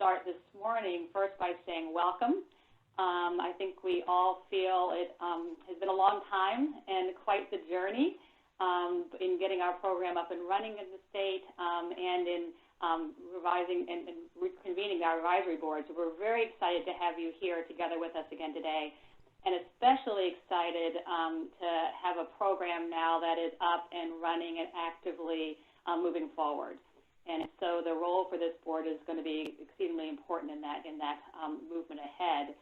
start this morning first by saying welcome. I think we all feel it has been a long time and quite the journey in getting our program up and running in the state and in revising and reconvening our advisory board. So we're very excited to have you here together with us again today, and especially excited to have a program now that is up and running and actively moving forward. And so the role for this board is going to be exceedingly important in that movement ahead.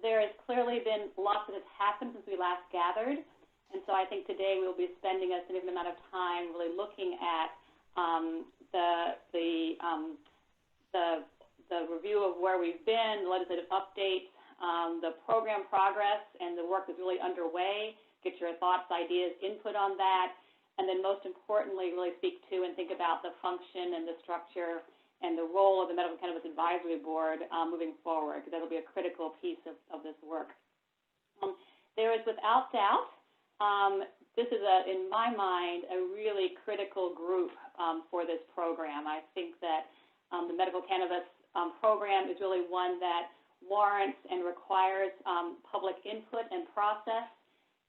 There has clearly been lots that has happened since we last gathered, and so I think today we'll be spending a significant amount of time really looking at the review of where we've been, the legislative updates, the program progress, and the work that's really underway. Get your thoughts, ideas, input on that, and then most importantly, really speak to and think about the function and the structure and the role of the Medical Cannabis Advisory Board moving forward, because that'll be a critical piece of this work. There is, without doubt, this is, in my mind, a really critical group for this program. I think that the medical cannabis program is really one that warrants and requires public input and process,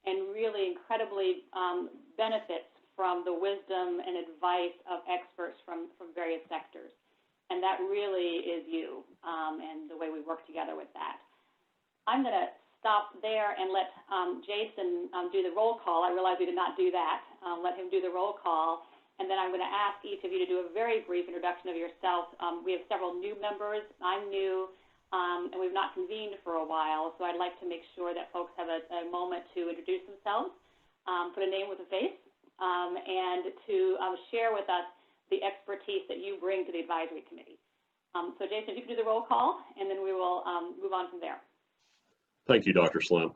and really incredibly benefits from the wisdom and advice of experts from various sectors. And that really is you and the way we work together with that. I'm going to stop there and let Jason do the roll call. I realize we did not do that. Let him do the roll call. And then I'm going to ask each of you to do a very brief introduction of yourself. We have several new members. I'm new, and we've not convened for a while, so I'd like to make sure that folks have a moment to introduce themselves, put a name with a face, and to share with us the expertise that you bring to the advisory committee. So Jason, if you can do the roll call, and then we will move on from there. Thank you, Dr. Slim.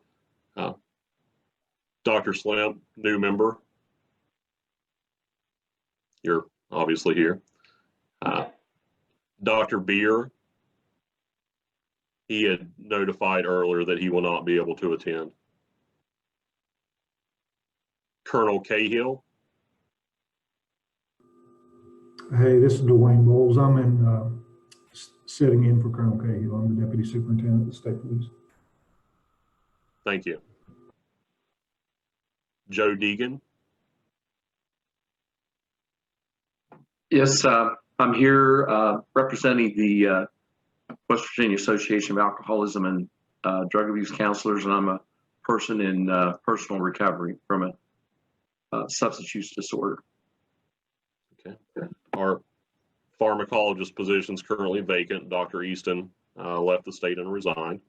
Dr. Slim, new member. You're obviously here. Dr. Beer, he had notified earlier that he will not be able to attend. Colonel Cahill. Hey, this is Dwayne Bowles. I'm sitting in for Colonel Cahill. I'm the Deputy Superintendent of the State Police. Thank you. Joe Deegan. Yes, I'm here representing the West Virginia Association of Alcoholism and Drug Abuse Counselors, and I'm a person in personal recovery from a substance use disorder. Okay. Our pharmacologist position is currently vacant. Dr. Easton left the state and resigned.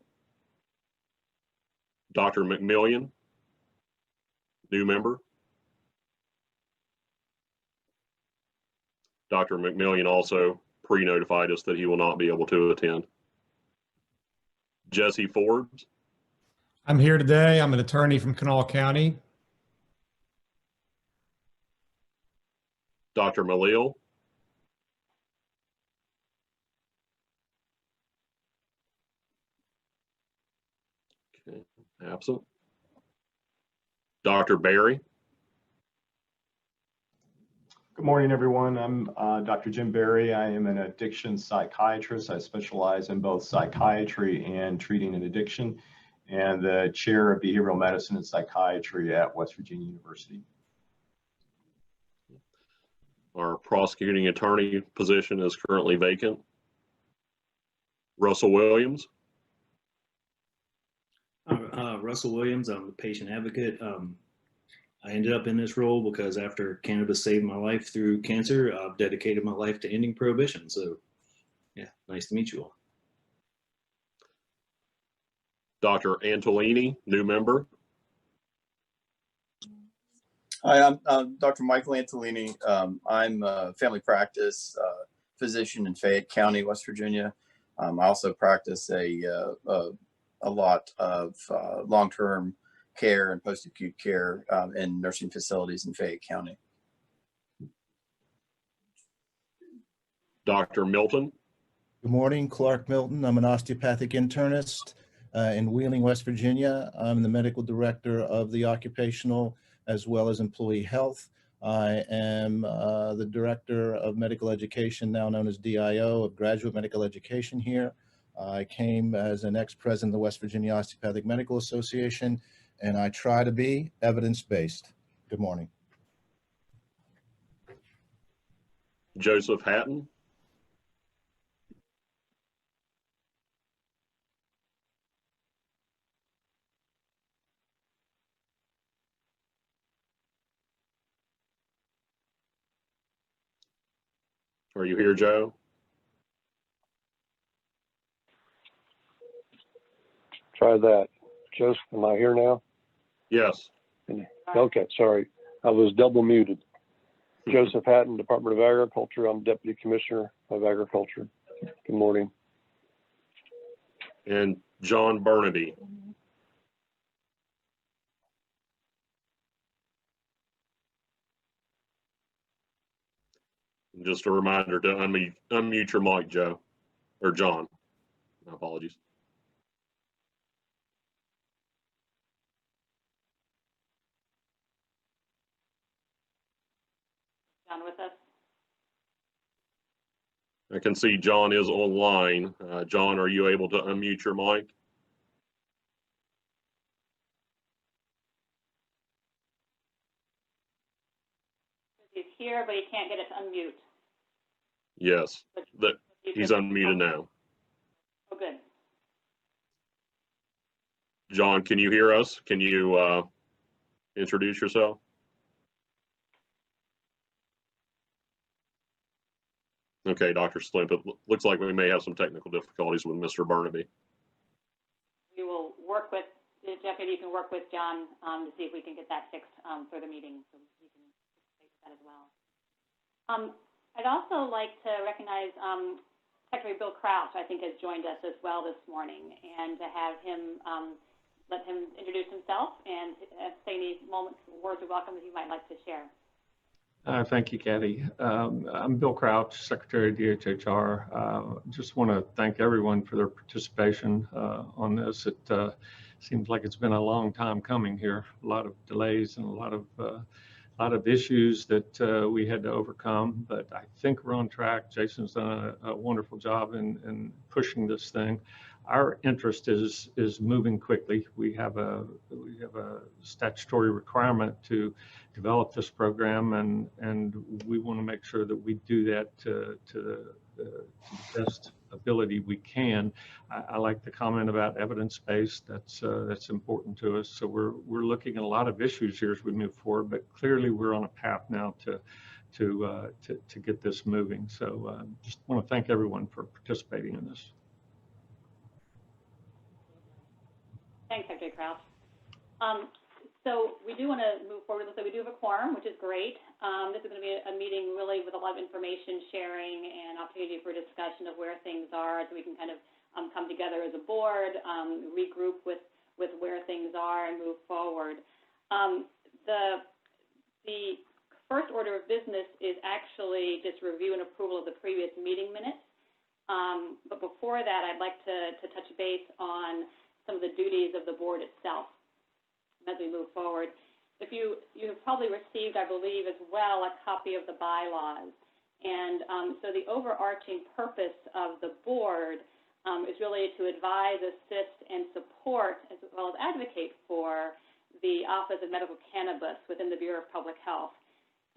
Dr. McMillian, new member. Dr. McMillian also pre-notified us that he will not be able to attend. Jesse Forbes. I'm here today. I'm an attorney from Kanawha County. Dr. Malil. Okay, absent. Dr. Barry. Good morning, everyone. I'm Dr. Jim Barry. I am an addiction psychiatrist. I specialize in both psychiatry and treating an addiction, and the chair of behavioral medicine and psychiatry at West Virginia University. Our prosecuting attorney position is currently vacant. Russell Williams. Russell Williams, I'm the patient advocate. I ended up in this role because after cannabis saved my life through cancer, I've dedicated my life to ending prohibition. So yeah, nice to meet you all. Dr. Antolini, new member. Hi, I'm Dr. Michael Antolini. I'm a family practice physician in Fayette County, West Virginia. I also practice a lot of long-term care and post-acute care in nursing facilities in Fayette County. Dr. Milton. Good morning, Clark Milton. I'm an osteopathic internist in Wheeling, West Virginia. I'm the medical director of the occupational as well as employee health. I am the Director of Medical Education, now known as DIO, of Graduate Medical Education here. I came as an ex-president of the West Virginia Osteopathic Medical Association, and I try to be evidence-based. Good morning. Joseph Hatton. Are you here, Joe? Try that. Joseph, am I here now? Yes. Okay, sorry. I was double muted. Joseph Hatton, Department of Agriculture. I'm Deputy Commissioner of Agriculture. Good morning. And John Burnaby. Just a reminder to unmute your mic, Joe, or John. My apologies. John with us? I can see John is online. John, are you able to unmute your mic? He's here, but he can't get it to unmute. Yes, he's unmuted now. Oh, good. John, can you hear us? Can you introduce yourself? Okay, Dr. Slimp, it looks like we may have some technical difficulties with Mr. Burnaby. We will work with, Jeff, maybe you can work with John to see if we can get that fixed for the meeting, so you can fix that as well. I'd also like to recognize Secretary Bill Crouch, I think, has joined us as well this morning, and to have him, let him introduce himself and say any words of welcome that he might like to share. Thank you, Kathy. I'm Bill Crouch, Secretary of DHHR. Just want to thank everyone for their participation on this. It seems like it's been a long time coming here, a lot of delays and a lot of issues that we had to overcome, but I think we're on track. Jason's done a wonderful job in pushing this thing. Our interest is moving quickly. We have a statutory requirement to develop this program, and we want to make sure that we do that to the best ability we can. I like the comment about evidence-based. That's important to us. So we're looking at a lot of issues here as we move forward, but clearly we're on a path now to get this moving. So just want to thank everyone for participating in this. Thanks, Secretary Crouch. So we do want to move forward. So we do have a quorum, which is great. This is going to be a meeting really with a lot of information sharing and opportunity for discussion of where things are, so we can kind of come together as a board, regroup with where things are, and move forward. The first order of business is actually just review and approval of the previous meeting minutes. But before that, I'd like to touch base on some of the duties of the board itself as we move forward. If you have probably received, I believe, as well, a copy of the bylaws. And so the overarching purpose of the board is really to advise, assist, and support, as well as advocate for the Office of Medical Cannabis within the Bureau of Public Health.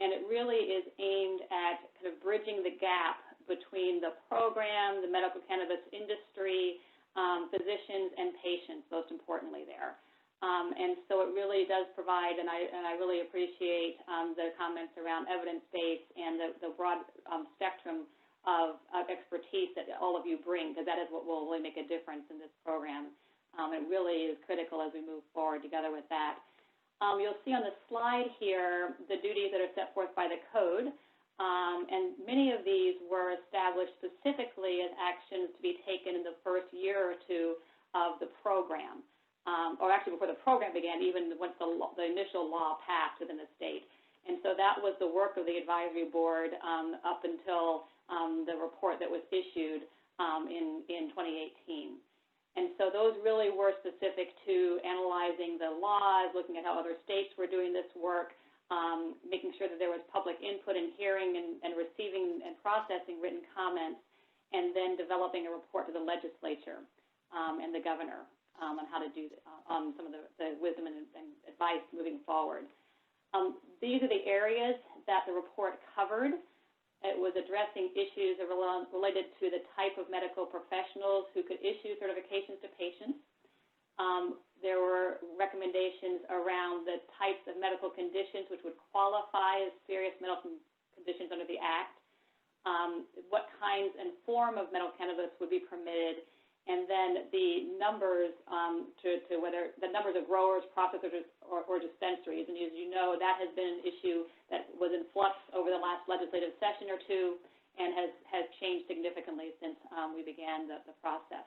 And it really is aimed at kind of bridging the gap between the program, the medical cannabis industry, physicians, and patients, most importantly there. And so it really does provide, and I really appreciate the comments around evidence-based and the broad spectrum of expertise that all of you bring, because that is what will really make a difference in this program. It really is critical as we move forward together with that. You'll see on the slide here the duties that are set forth by the code, and many of these were established specifically as actions to be taken in the first year or two of the program. Or actually before the program began, even once the initial law passed within the state. And so that was the work of the advisory board up until the report that was issued in 2018. And so those really were specific to analyzing the laws, looking at how other states were doing this work, making sure that there was public input and hearing and receiving and processing written comments, and then developing a report to the legislature and the governor on how to do on some of the wisdom and advice moving forward. These are the areas that the report covered. It was addressing issues related to the type of medical professionals who could issue certifications to patients. There were recommendations around the types of medical conditions which would qualify as serious medical conditions under the Act, what kinds and form of medical cannabis would be permitted, and then the numbers to whether the numbers of growers, processors, or dispensaries. And as you know, that has been an issue that was in flux over the last legislative session or two and has changed significantly since we began the process.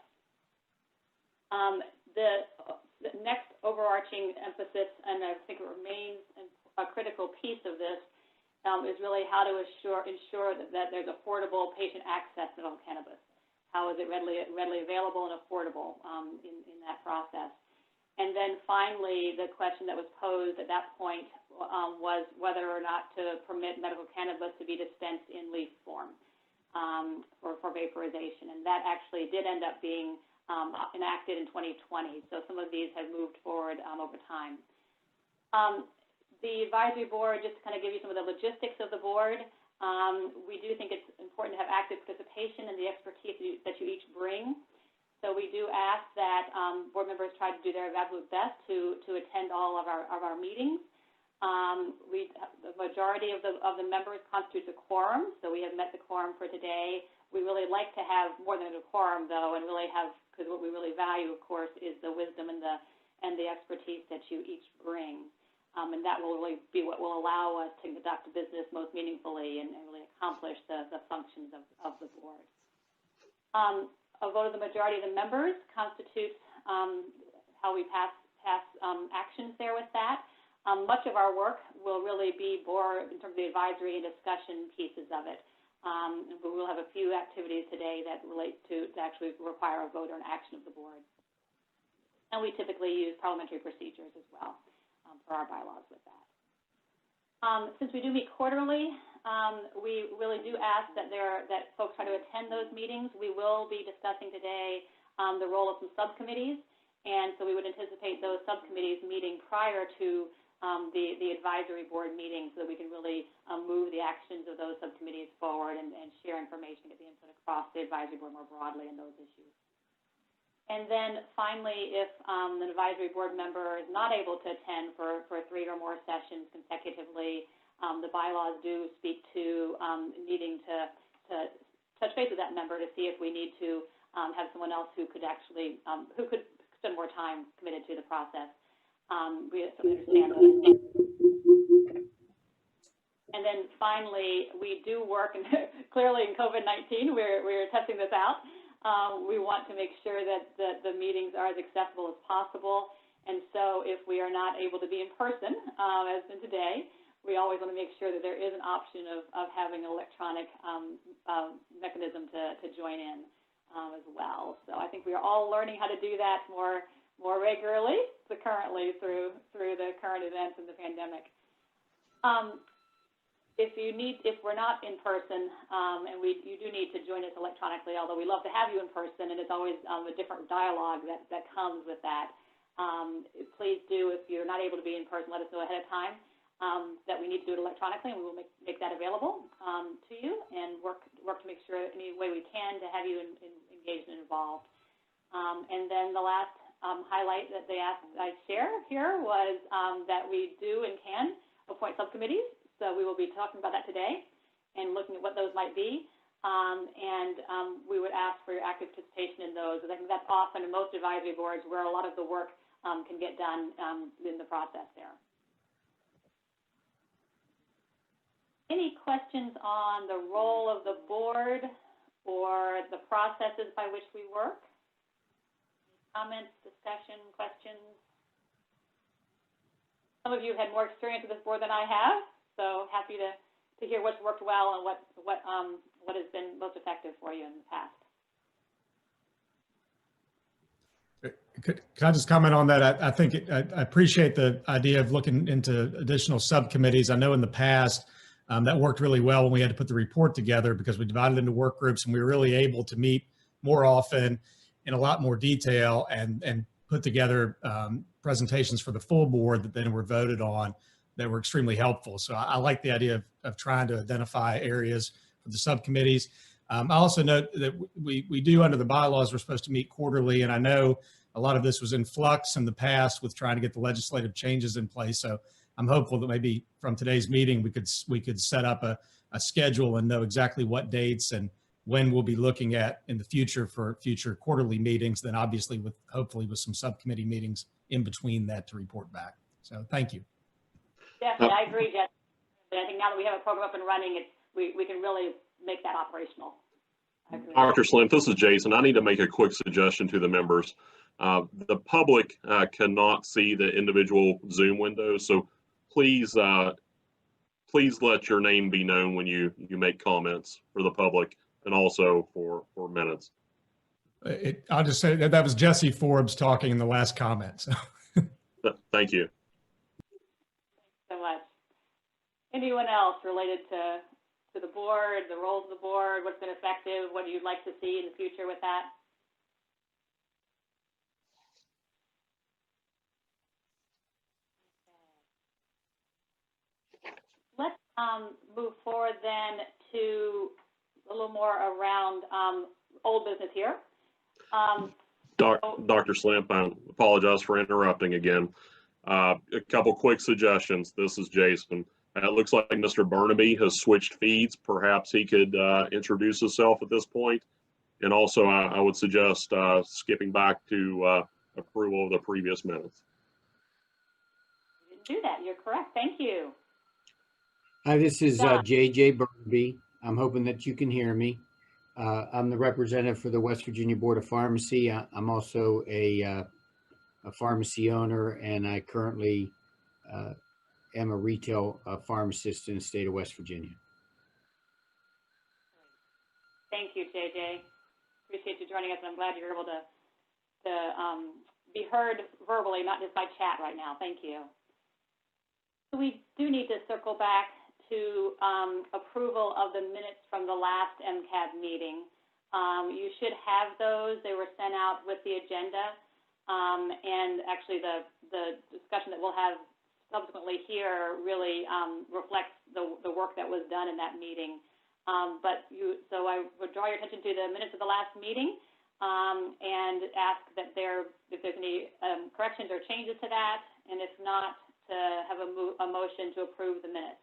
The next overarching emphasis, and I think it remains a critical piece of this, is really how to ensure that there's affordable patient access to medical cannabis. How is it readily available and affordable in that process? And then finally, the question that was posed at that point was whether or not to permit medical cannabis to be dispensed in leaf form for vaporization. And that actually did end up being enacted in 2020. So some of these have moved forward over time. The advisory board, just to kind of give you some of the logistics of the board, we do think it's important to have active participation in the expertise that you each bring. So we do ask that board members try to do their absolute best to attend all of our meetings. The majority of the members constitutes a quorum, so we have met the quorum for today. We really like to have more than a quorum, though, and really have, because what we really value, of course, is the wisdom and the expertise that you each bring. And that will really be what will allow us to conduct business most meaningfully and really accomplish the functions of the board. A vote of the majority of the members constitutes how we pass actions there with that. Much of our work will really be more in terms of the advisory and discussion pieces of it. But we'll have a few activities today that relate to actually require a vote or an action of the board. And we typically use parliamentary procedures as well for our bylaws with that. Since we do meet quarterly, we really do ask that folks try to attend those meetings. We will be discussing today the role of some subcommittees, and so we would anticipate those subcommittees meeting prior to the advisory board meeting so that we can really move the actions of those subcommittees forward and share information, get the input across the advisory board more broadly in those issues. And then finally, if an advisory board member is not able to attend for 3 or more sessions consecutively, the bylaws do speak to needing to touch base with that member to see if we need to have someone else who could actually, who could spend more time committed to the process. We understand those. And then finally, we do work, and clearly in COVID-19, we're testing this out. We want to make sure that the meetings are as accessible as possible. And so if we are not able to be in person, as in today, we always want to make sure that there is an option of having an electronic mechanism to join in as well. So I think we are all learning how to do that more regularly, currently through the current events in the pandemic. If we're not in person, and you do need to join us electronically, although we love to have you in person, and it's always a different dialogue that comes with that. Please do, if you're not able to be in person, let us know ahead of time that we need to do it electronically, and we will make that available to you and work to make sure any way we can to have you engaged and involved. And then the last highlight that they asked I share here was that we do and can appoint subcommittees. So we will be talking about that today and looking at what those might be. We would ask for your active participation in those. I think that's often in most advisory boards where a lot of the work can get done in the process there. Any questions on the role of the board or the processes by which we work? Comments, discussion, questions? Some of you have had more experience with this board than I have. So happy to hear what's worked well and what has been most effective for you in the past. Can I just comment on that? I think I appreciate the idea of looking into additional subcommittees. I know in the past that worked really well when we had to put the report together because we divided into work groups and we were really able to meet more often in a lot more detail and put together presentations for the full board that then were voted on that were extremely helpful. So I like the idea of trying to identify areas for the subcommittees. I also note that we do, under the bylaws, we're supposed to meet quarterly, and I know a lot of this was in flux in the past with trying to get the legislative changes in place. So I'm hopeful that maybe from today's meeting we could set up a schedule and know exactly what dates and when we'll be looking at in the future for future quarterly meetings. Then obviously hopefully with some subcommittee meetings in between that to report back. So thank you. Definitely, I agree, Jess. I think now that we have a program up and running, we can really make that operational. Dr. Slim, this is Jason. I need to make a quick suggestion to the members. The public cannot see the individual Zoom windows, so please let your name be known when you make comments for the public and also for minutes. I'll just say that was Jesse Forbes talking in the last comment. So. Thank you. Thanks so much. Anyone else related to the board, the roles of the board, what's been effective, what you'd like to see in the future with that? Let's move forward then to a little more around old business here. Dr. Slim, I apologize for interrupting again. A couple quick suggestions. This is Jason. It looks like Mr. Burnaby has switched feeds. Perhaps he could introduce himself at this point. And also, I would suggest skipping back to approval of the previous minutes. You didn't do that. You're correct. Thank you. Hi, this is JJ Burnaby. I'm hoping that you can hear me. I'm the representative for the West Virginia Board of Pharmacy. I'm also a pharmacy owner, and I currently am a retail pharmacist in the state of West Virginia. Thank you, JJ. Appreciate you joining us, and I'm glad you're able to be heard verbally, not just by chat right now. Thank you. So we do need to circle back to approval of the minutes from the last MCAB meeting. You should have those. They were sent out with the agenda, and actually the discussion that we'll have subsequently here really reflects the work that was done in that meeting. So I would draw your attention to the minutes of the last meeting and ask that if there's any corrections or changes to that, and if not, to have a motion to approve the minutes.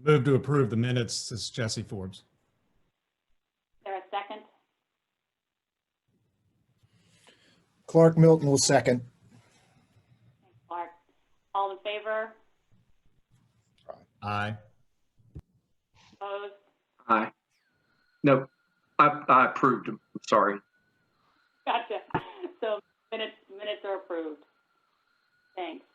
Move to approve the minutes. This is Jesse Forbes. Is there a second? Clark Milton will second. Thanks, Clark. All in favor? Aye. Opposed? Aye. No, I approved them. Sorry. Gotcha. So minutes are approved. Thanks.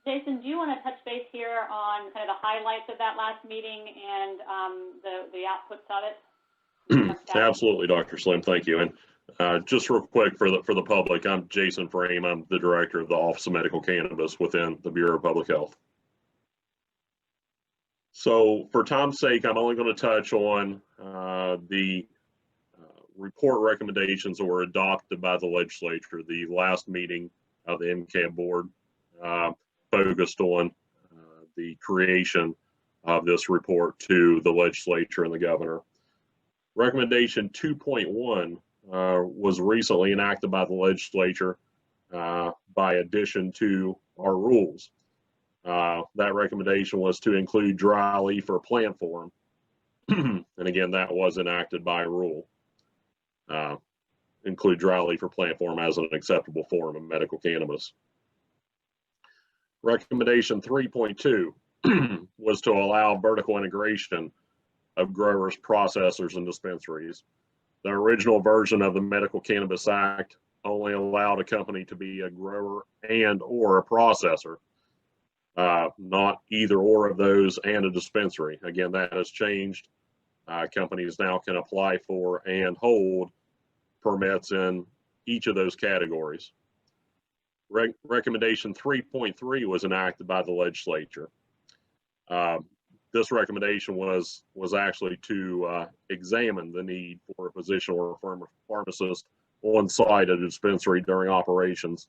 Jason, do you want to touch base here on kind of the highlights of that last meeting and the outputs of it? Absolutely, Dr. Slim. Thank you. And just real quick for the public, I'm Jason Frame. I'm the director of the Office of Medical Cannabis within the Bureau of Public Health. So for time's sake, I'm only going to touch on the report recommendations that were adopted by the legislature. The last meeting of the MCAB board focused on the creation of this report to the legislature and the governor. Recommendation 2.1 was recently enacted by the legislature by addition to our rules. That recommendation was to include dry leaf or plant form. And again, that was enacted by rule. Include dry leaf or plant form as an acceptable form of medical cannabis. Recommendation 3.2 was to allow vertical integration of growers, processors, and dispensaries. The original version of the Medical Cannabis Act only allowed a company to be a grower and or a processor, not either or of those and a dispensary. Again, that has changed. Companies now can apply for and hold permits in each of those categories. Recommendation 3.3 was enacted by the legislature. This recommendation was actually to examine the need for a physician or a pharmacist on site at a dispensary during operations.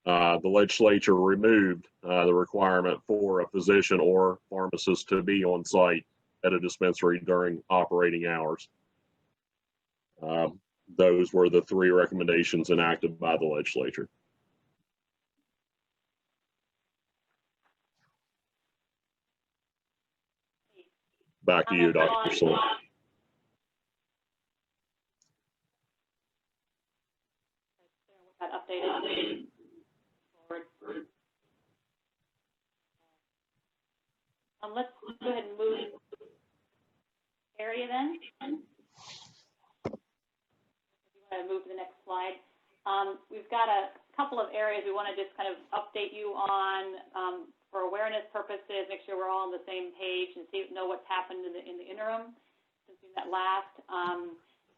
The legislature removed the requirement for a physician or pharmacist to be on site at a dispensary during operating hours. Those were the 3 recommendations enacted by the legislature. Back to you, Dr. Slim. Got updated. Let's go ahead and move area then. If you want to move to the next slide. We've got a couple of areas we want to just kind of update you on for awareness purposes, make sure we're all on the same page and know what's happened in the interim since we met last.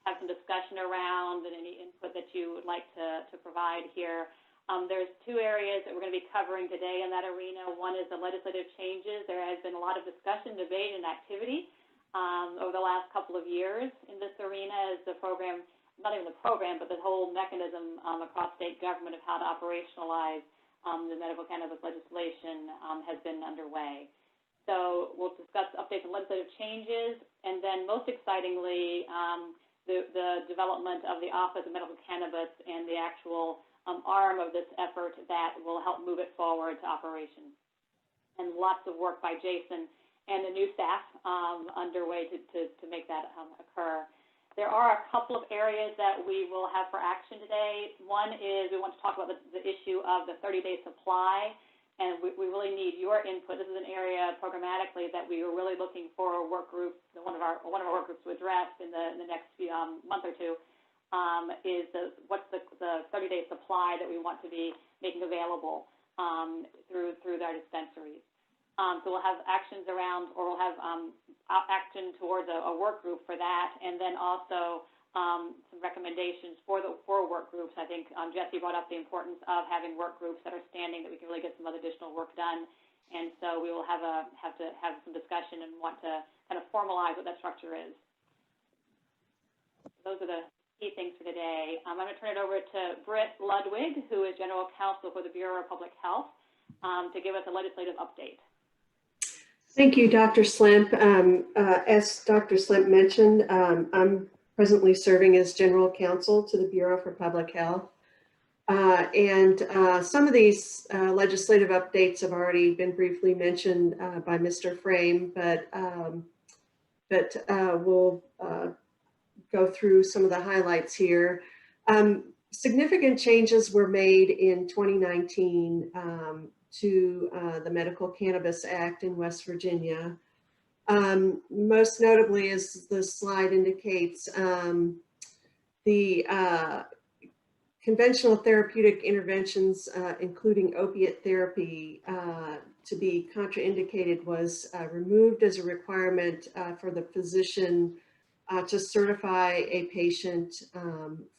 Have some discussion around and any input that you would like to provide here. There's 2 areas that we're going to be covering today in that arena. One is the legislative changes. There has been a lot of discussion, debate, and activity over the last couple of years in this arena as the program, not even the program, but the whole mechanism across state government of how to operationalize the medical cannabis legislation has been underway. So we'll discuss updates on legislative changes, and then most excitingly, the development of the Office of Medical Cannabis and the actual arm of this effort that will help move it forward to operation. And lots of work by Jason and the new staff underway to make that occur. There are a couple of areas that we will have for action today. One is we want to talk about the issue of the 30-day supply, and we really need your input. This is an area programmatically that we are really looking for a work group, one of our work groups to address in the next month or two, is what's the 30-day supply that we want to be making available through our dispensaries. So we'll have actions around, or we'll have action towards a work group for that, and then also some recommendations for work groups. I think Jesse brought up the importance of having work groups that are standing, that we can really get some other additional work done. And so we will have to have some discussion and want to kind of formalize what that structure is. Those are the key things for today. I'm going to turn it over to Britt Ludwig, who is General Counsel for the Bureau of Public Health, to give us a legislative update. Thank you, Dr. Slimp. As Dr. Slimp mentioned, I'm presently serving as General Counsel to the Bureau for Public Health. Some of these legislative updates have already been briefly mentioned by Mr. Frame, but we'll go through some of the highlights here. Significant changes were made in 2019 to the Medical Cannabis Act in West Virginia. Most notably, as the slide indicates, the conventional therapeutic interventions, including opiate therapy, to be contraindicated was removed as a requirement for the physician to certify a patient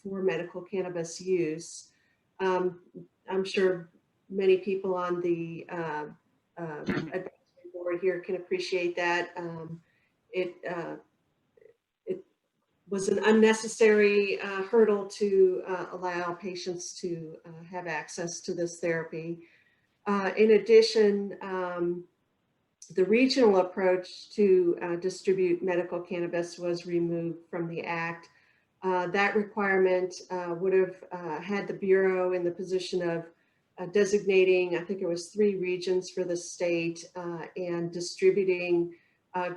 for medical cannabis use. I'm sure many people on the advisory board here can appreciate that. It was an unnecessary hurdle to allow patients to have access to this therapy. In addition, the regional approach to distribute medical cannabis was removed from the Act. That requirement would have had the Bureau in the position of designating, I think it was 3 regions for the state, and distributing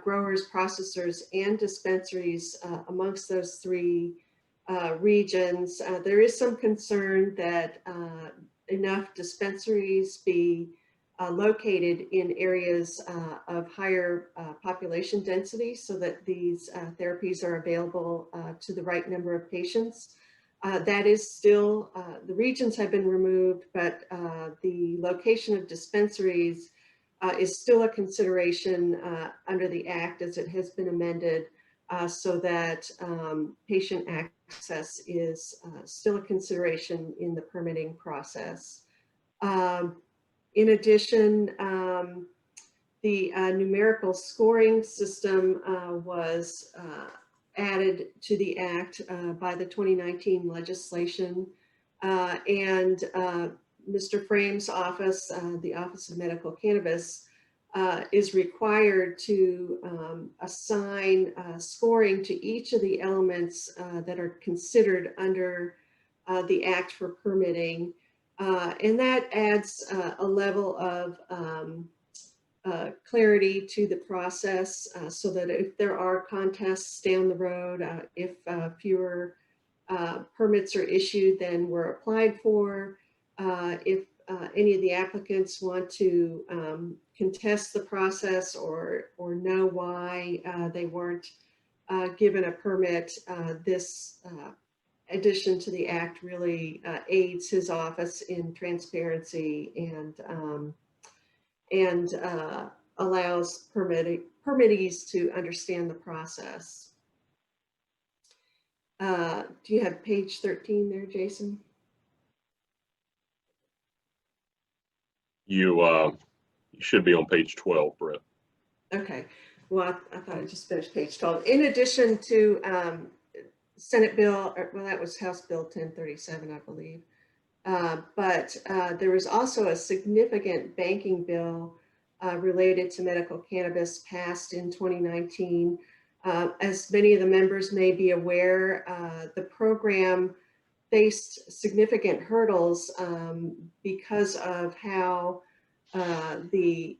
growers, processors, and dispensaries amongst those 3 regions. There is some concern that enough dispensaries be located in areas of higher population density so that these therapies are available to the right number of patients. That is still, the regions have been removed, but the location of dispensaries is still a consideration under the Act as it has been amended so that patient access is still a consideration in the permitting process. In addition, the numerical scoring system was added to the Act by the 2019 legislation. And Mr. Frame's office, the Office of Medical Cannabis, is required to assign scoring to each of the elements that are considered under the Act for permitting. And that adds a level of clarity to the process so that if there are contests down the road, if fewer permits are issued than were applied for, if any of the applicants want to contest the process or know why they weren't given a permit, this addition to the Act really aids his office in transparency and allows permittees to understand the process. Do you have page 13 there, Jason? You should be on page 12, Brett. Okay, well, I thought I just finished page 12. In addition to Senate Bill, well, that was House Bill 1037, I believe. But there was also a significant banking bill related to medical cannabis passed in 2019. As many of the members may be aware, the program faced significant hurdles because of how the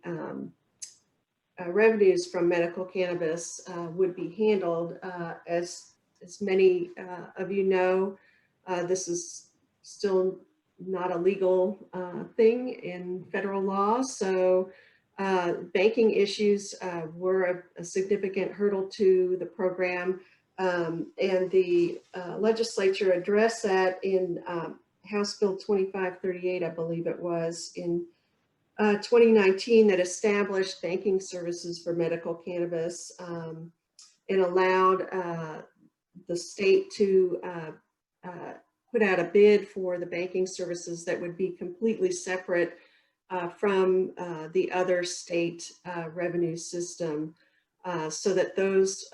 revenues from medical cannabis would be handled. As many of you know, this is still not a legal thing in federal law. So banking issues were a significant hurdle to the program. And the legislature addressed that in House Bill 2538, I believe it was, in 2019, that established banking services for medical cannabis and allowed the state to put out a bid for the banking services that would be completely separate from the other state revenue system, so that those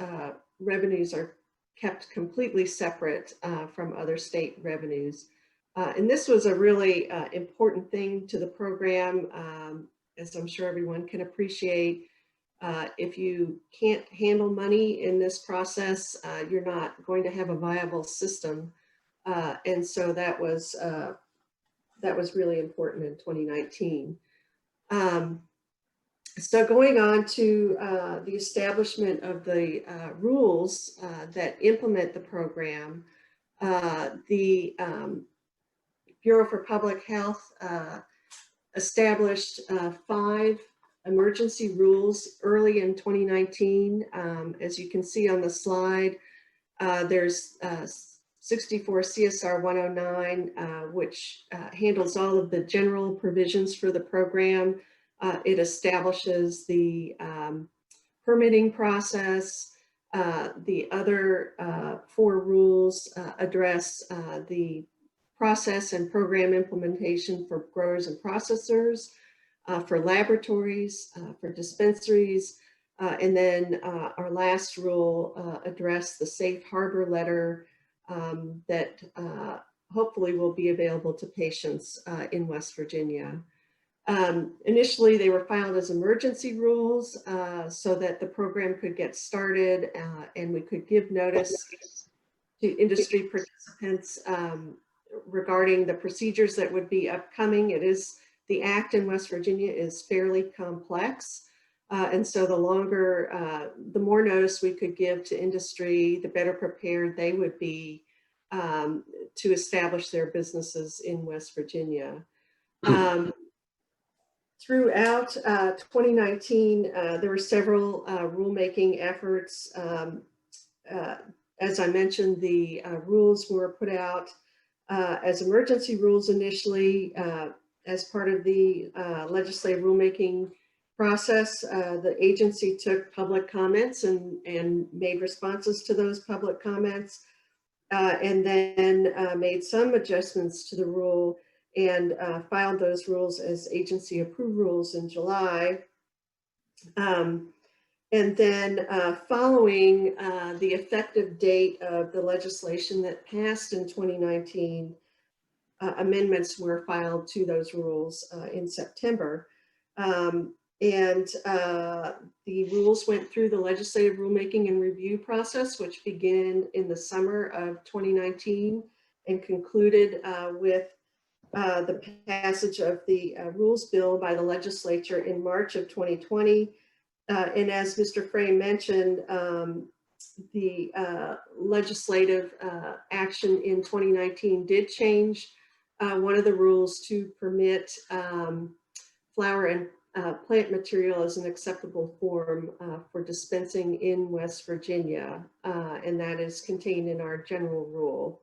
revenues are kept completely separate from other state revenues. And this was a really important thing to the program, as I'm sure everyone can appreciate. If you can't handle money in this process, you're not going to have a viable system. And so that was really important in 2019. So going on to the establishment of the rules that implement the program, the Bureau for Public Health established 5 emergency rules early in 2019. As you can see on the slide, there's 64 CSR 109, which handles all of the general provisions for the program. It establishes the permitting process. The other 4 rules address the process and program implementation for growers and processors, for laboratories, for dispensaries, and then our last rule addressed the safe harbor letter that hopefully will be available to patients in West Virginia. Initially, they were filed as emergency rules so that the program could get started and we could give notice to industry participants regarding the procedures that would be upcoming. The Act in West Virginia is fairly complex. And so the more notice we could give to industry, the better prepared they would be to establish their businesses in West Virginia. Throughout 2019, there were several rulemaking efforts. As I mentioned, the rules were put out as emergency rules initially as part of the legislative rulemaking process. The agency took public comments and made responses to those public comments, and then made some adjustments to the rule and filed those rules as agency approved rules in July. And then following the effective date of the legislation that passed in 2019, amendments were filed to those rules in September. The rules went through the legislative rulemaking and review process, which began in the summer of 2019 and concluded with the passage of the rules bill by the legislature in March of 2020. And as Mr. Frey mentioned, the legislative action in 2019 did change one of the rules to permit flower and plant material as an acceptable form for dispensing in West Virginia, and that is contained in our general rule.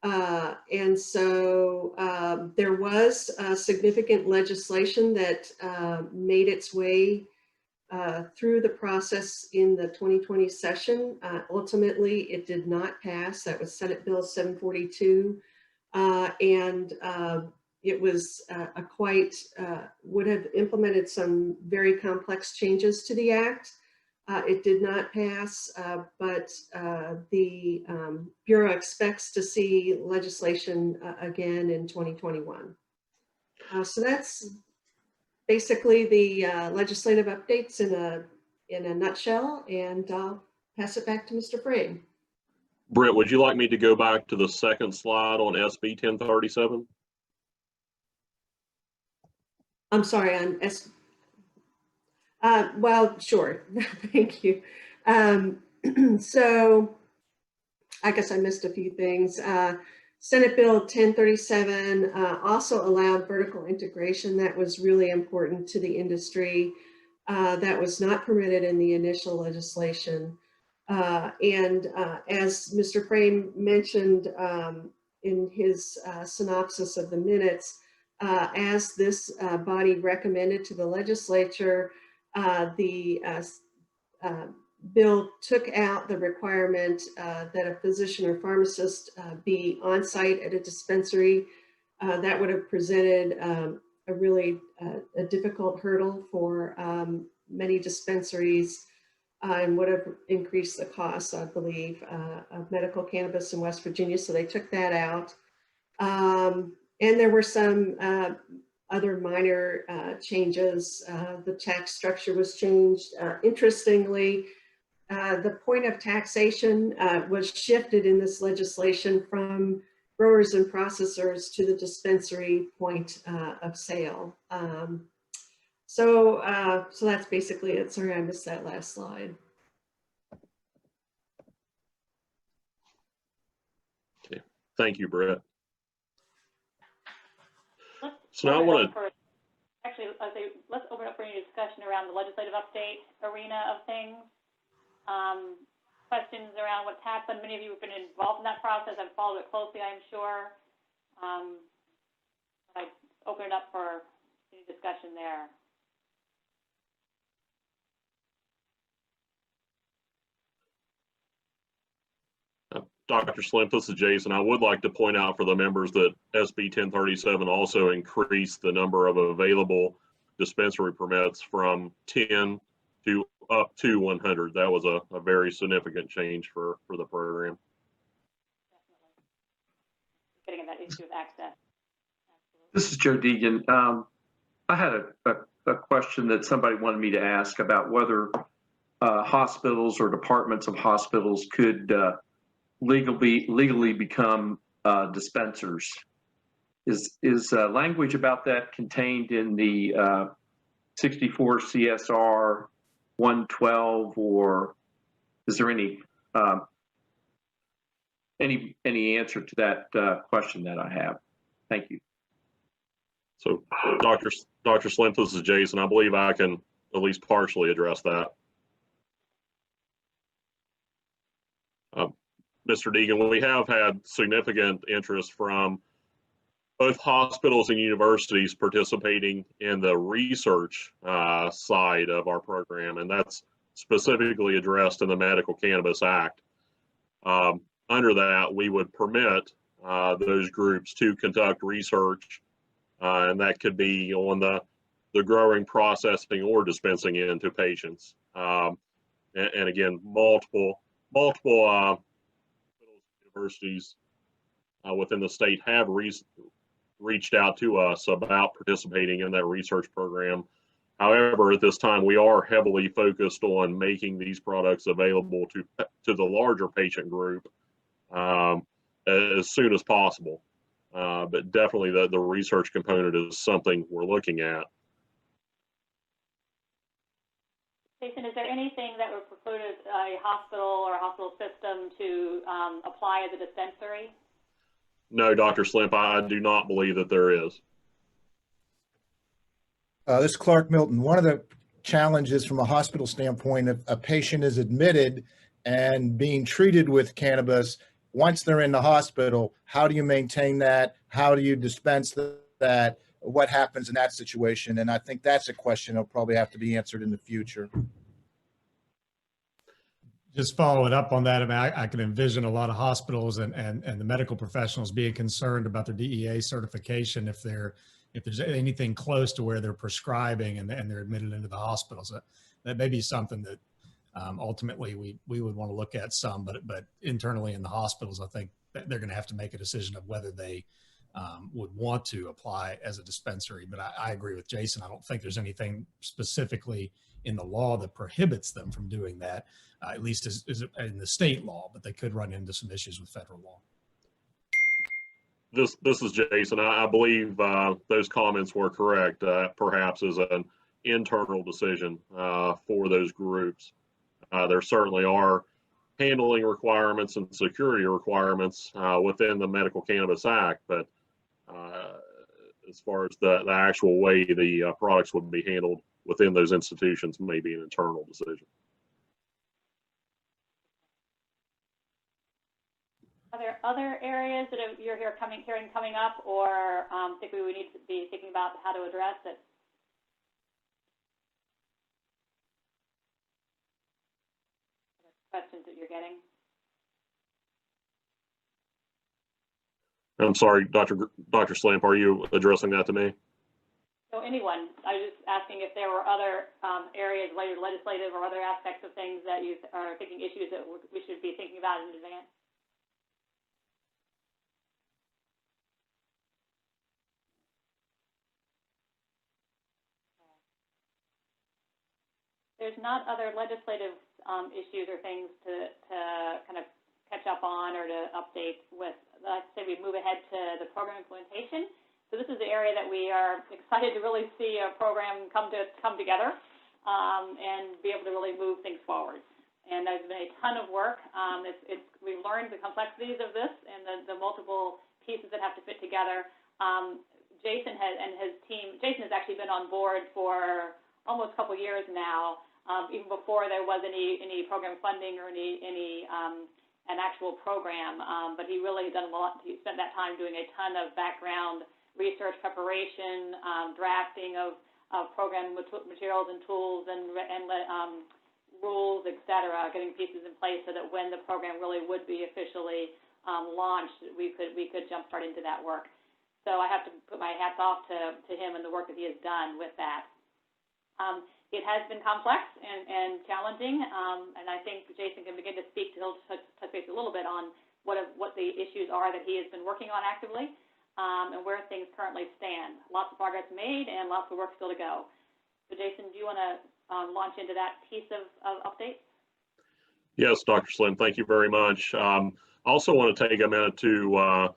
And so there was significant legislation that made its way through the process in the 2020 session. Ultimately, it did not pass. That was Senate Bill 742. It was would have implemented some very complex changes to the act. It did not pass, but the Bureau expects to see legislation again in 2021. So that's basically the legislative updates in a nutshell, and I'll pass it back to Mr. Frey. Britt, would you like me to go back to the second slide on SB 1037? I'm sorry, on well, sure, thank you. So I guess I missed a few things. Senate Bill 1037 also allowed vertical integration. That was really important to the industry. That was not permitted in the initial legislation. As Mr. Frame mentioned in his synopsis of the minutes, as this body recommended to the legislature, the bill took out the requirement that a physician or pharmacist be on site at a dispensary. That would have presented a really difficult hurdle for many dispensaries and would have increased the costs, I believe, of medical cannabis in West Virginia. So they took that out. And there were some other minor changes. The tax structure was changed. Interestingly, the point of taxation was shifted in this legislation from growers and processors to the dispensary point of sale. So that's basically it. Sorry, I missed that last slide. Okay, thank you, Brett. So now I want to actually let's open up for any discussion around the legislative update arena of things. Questions around what's happened. Many of you have been involved in that process. I've followed it closely, I'm sure. I open it up for any discussion there. Dr. Slimp, this is Jason. I would like to point out for the members that SB 1037 also increased the number of available dispensary permits from 10 to up to 100. That was a very significant change for the program. Definitely. Getting at that issue of access. Absolutely. This is Joe Deegan. I had a question that somebody wanted me to ask about whether hospitals or departments of hospitals could legally become dispensers. Is language about that contained in the 64 CSR 112, or is there any answer to that question that I have? Thank you. So Dr. Slimp, this is Jason. I believe I can at least partially address that. Mr. Deegan, we have had significant interest from both hospitals and universities participating in the research side of our program, and that's specifically addressed in the Medical Cannabis Act. Under that, we would permit those groups to conduct research, and that could be on the growing, processing, or dispensing into patients. And again, multiple universities within the state have reached out to us about participating in that research program. However, at this time, we are heavily focused on making these products available to the larger patient group as soon as possible. But definitely the research component is something we're looking at. Jason, is there anything that would preclude a hospital or a hospital system to apply as a dispensary? No, Dr. Slimp, I do not believe that there is. This is Clark Milton. One of the challenges from a hospital standpoint, if a patient is admitted and being treated with cannabis, once they're in the hospital, how do you maintain that? How do you dispense that? What happens in that situation? And I think that's a question that'll probably have to be answered in the future. Just following up on that, I mean, I can envision a lot of hospitals and the medical professionals being concerned about their DEA certification if there's anything close to where they're prescribing and they're admitted into the hospital. So that may be something that ultimately we would want to look at some, but internally in the hospitals, I think that they're going to have to make a decision of whether they would want to apply as a dispensary. But I agree with Jason. I don't think there's anything specifically in the law that prohibits them from doing that, at least is in the state law, but they could run into some issues with federal law. This is Jason. I believe those comments were correct. Perhaps as an internal decision for those groups. There certainly are handling requirements and security requirements within the Medical Cannabis Act, but as far as the actual way the products would be handled within those institutions may be an internal decision. Are there other areas that you're hearing coming up, or think we would need to be thinking about how to address it? Questions that you're getting? I'm sorry, Dr. Slamp, are you addressing that to me? So anyone, I was just asking if there were other areas, legislative or other aspects of things that you are thinking issues that we should be thinking about in advance. There's not other legislative issues or things to kind of catch up on or to update with. Let's say we move ahead to the program implementation. So this is the area that we are excited to really see a program come together and be able to really move things forward. And there's been a ton of work. We've learned the complexities of this and the multiple pieces that have to fit together. Jason and his team. Jason has actually been on board for almost a couple years now, even before there was any program funding or an actual program. But he really done a lot. He spent that time doing a ton of background research preparation, drafting of program materials and tools and rules, et cetera, getting pieces in place so that when the program really would be officially launched, we could jumpstart into that work. So I have to put my hats off to him and the work that he has done with that. It has been complex and challenging, and I think Jason can begin to speak. He'll touch base a little bit on what the issues are that he has been working on actively. And where things currently stand. Lots of progress made and lots of work still to go. So Jason, do you want to launch into that piece of updates? Yes, Dr. Slim, thank you very much. I also want to take a minute to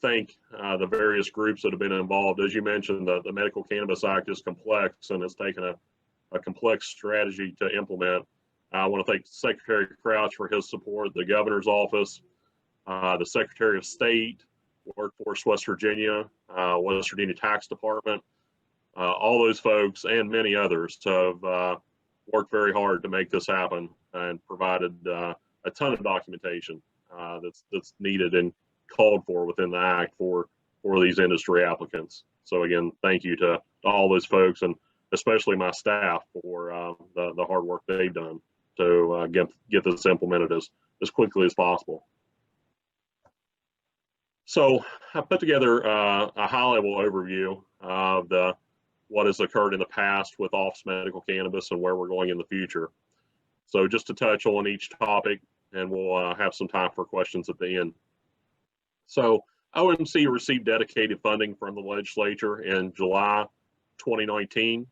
thank the various groups that have been involved. As you mentioned, the Medical Cannabis Act is complex and it's taken a complex strategy to implement. I want to thank Secretary Crouch for his support, the Governor's Office, the Secretary of State, Workforce West Virginia, West Virginia Tax Department, all those folks and many others have worked very hard to make this happen and provided a ton of documentation that's needed and called for within the Act for for these industry applicants. So again, thank you to all those folks, and especially my staff for the hard work they've done to get this implemented as quickly as possible. So I put together a high-level overview of what has occurred in the past with office medical cannabis and where we're going in the future. So just to touch on each topic, and we'll have some time for questions at the end. So OMC received dedicated funding from the legislature in July 2019.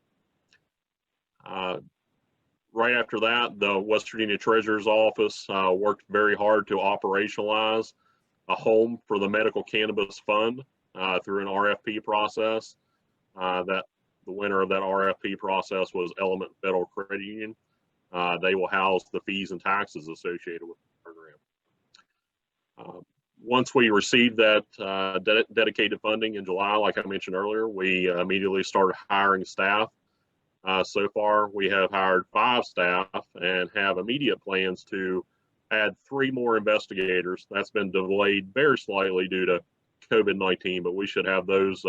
Right after that, the West Virginia Treasurer's Office worked very hard to operationalize a home for the Medical Cannabis Fund through an RFP process. That the winner of that RFP process was Element Federal Credit Union. They will house the fees and taxes associated with the program. Once we received that dedicated funding in July, like I mentioned earlier, we immediately started hiring staff. So far, we have hired 5 staff and have immediate plans to add 3 more investigators. That's been delayed very slightly due to COVID-19, but we should have those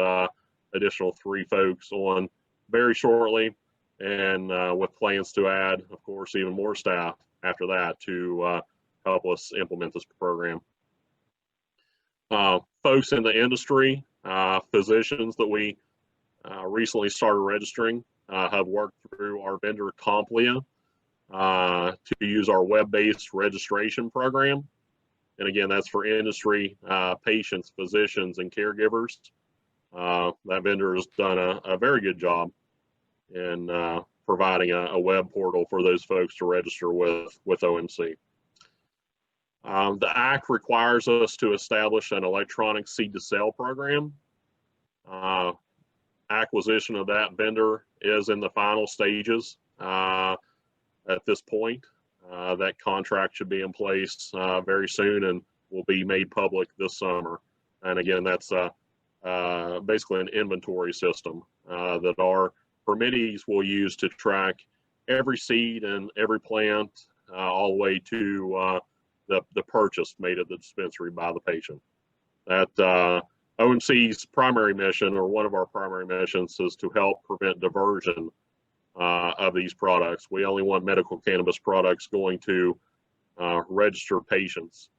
additional 3 folks on very shortly, and with plans to add, of course, even more staff after that to help us implement this program. Folks in the industry, physicians that we recently started registering, have worked through our vendor Complia to use our web-based registration program. And again, that's for industry, patients, physicians, and caregivers. That vendor has done a very good job in providing a web portal for those folks to register with OMC. The Act requires us to establish an electronic seed-to-sale program. Acquisition of that vendor is in the final stages at this point. That contract should be in place very soon and will be made public this summer. And again, that's basically an inventory system that our permittees will use to track every seed and every plant all the way to the purchase made at the dispensary by the patient. That OMC's primary mission, or one of our primary missions, is to help prevent diversion of these products. We only want medical cannabis products going to registered patients.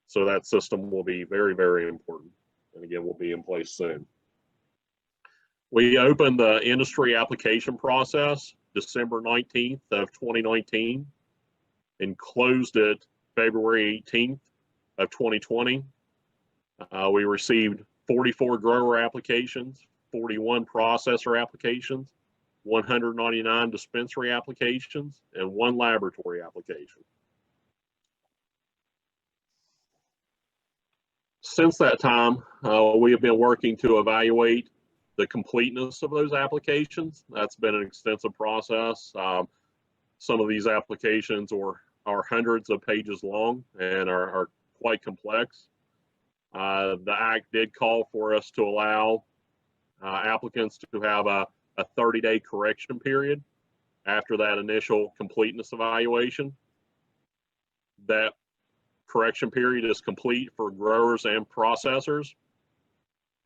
So that system will be very, very important. And again, will be in place soon. We opened the industry application process December 19th of 2019 and closed it February 18th of 2020. We received 44 grower applications, 41 processor applications, 199 dispensary applications, and 1 laboratory application. Since that time, we have been working to evaluate the completeness of those applications. That's been an extensive process. Some of these applications are hundreds of pages long and are quite complex. The Act did call for us to allow applicants to have a 30-day correction period after that initial completeness evaluation. That correction period is complete for growers and processors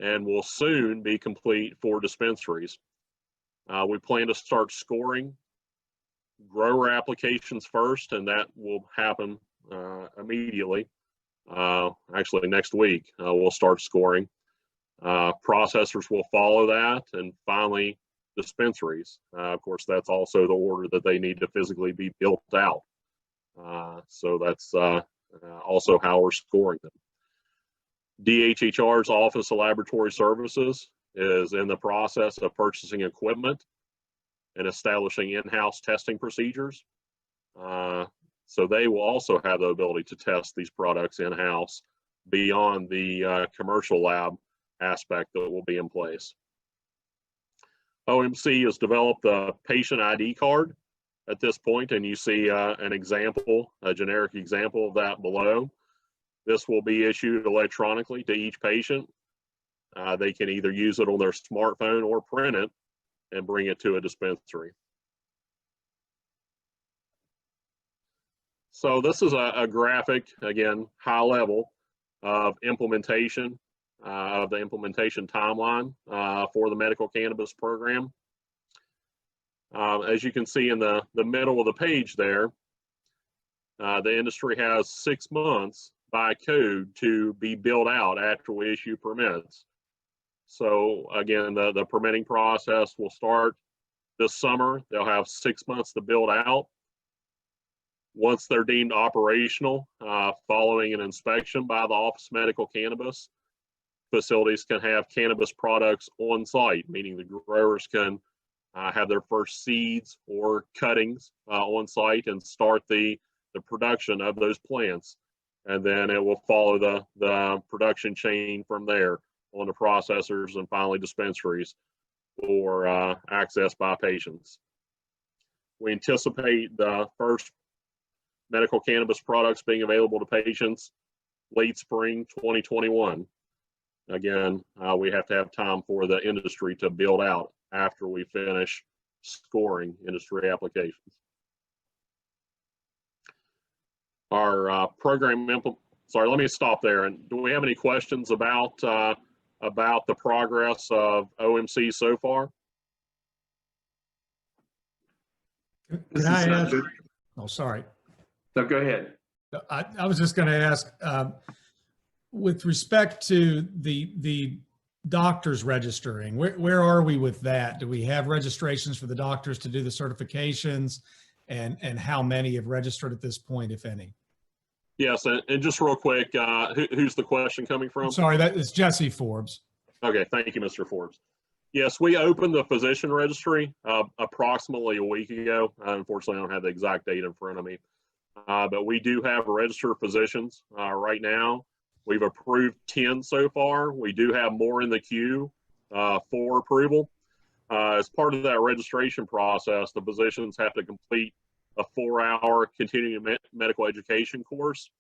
and will soon be complete for dispensaries. We plan to start scoring grower applications first, and that will happen immediately. Actually, next week, we'll start scoring. Processors will follow that, and finally, dispensaries. Of course, that's also the order that they need to physically be built out. So that's also how we're scoring them. DHHR's Office of Laboratory Services is in the process of purchasing equipment and establishing in-house testing procedures. So they will also have the ability to test these products in-house beyond the commercial lab aspect that will be in place. OMC has developed a patient ID card at this point, and you see an example, a generic example of that below. This will be issued electronically to each patient. They can either use it on their smartphone or print it and bring it to a dispensary. So this is a graphic, again, high level of implementation of the implementation timeline for the medical cannabis program. As you can see in the middle of the page there, the industry has 6 months by code to be built out after we issue permits. So again, the permitting process will start this summer. They'll have 6 months to build out. Once they're deemed operational, following an inspection by the Office of Medical Cannabis, facilities can have cannabis products on site, meaning the growers can have their first seeds or cuttings on site and start the production of those plants. And then it will follow the production chain from there on to processors and finally dispensaries for access by patients. We anticipate the first medical cannabis products being available to patients late spring 2021. Again, we have to have time for the industry to build out after we finish scoring industry applications. Our program sorry, let me stop there. And do we have any questions about the progress of OMC so far? Can I ask? Oh, sorry. No, go ahead. I was just going to ask, with respect to the doctors registering, where are we with that? Do we have registrations for the doctors to do the certifications, and how many have registered at this point, if any? Yes, and just real quick, who's the question coming from? I'm sorry, that is Jesse Forbes. Okay, thank you, Mr. Forbes. Yes, we opened the physician registry approximately a week ago. Unfortunately, I don't have the exact date in front of me, but we do have registered physicians right now. We've approved 10 so far. We do have more in the queue for approval. As part of that registration process, the physicians have to complete a 4-hour continuing medical education course.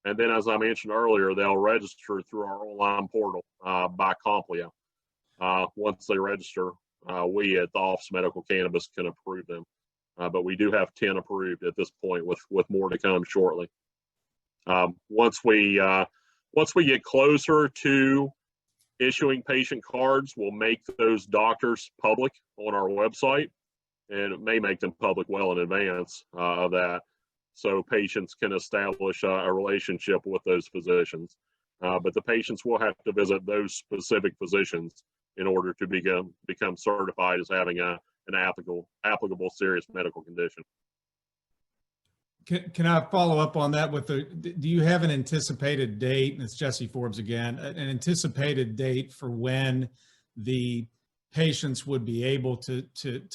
And then, as I mentioned earlier, they'll register through our online portal by Complia. Once they register, we at the Office of Medical Cannabis can approve them. But we do have 10 approved at this point, with more to come shortly. Once we get closer to issuing patient cards, we'll make those doctors public on our website, and it may make them public well in advance of that, so patients can establish a relationship with those physicians. But the patients will have to visit those specific physicians in order to become certified as having an applicable serious medical condition. Can I follow up on that with do you have an anticipated date, and it's Jesse Forbes again, an anticipated date for when the patients would be able to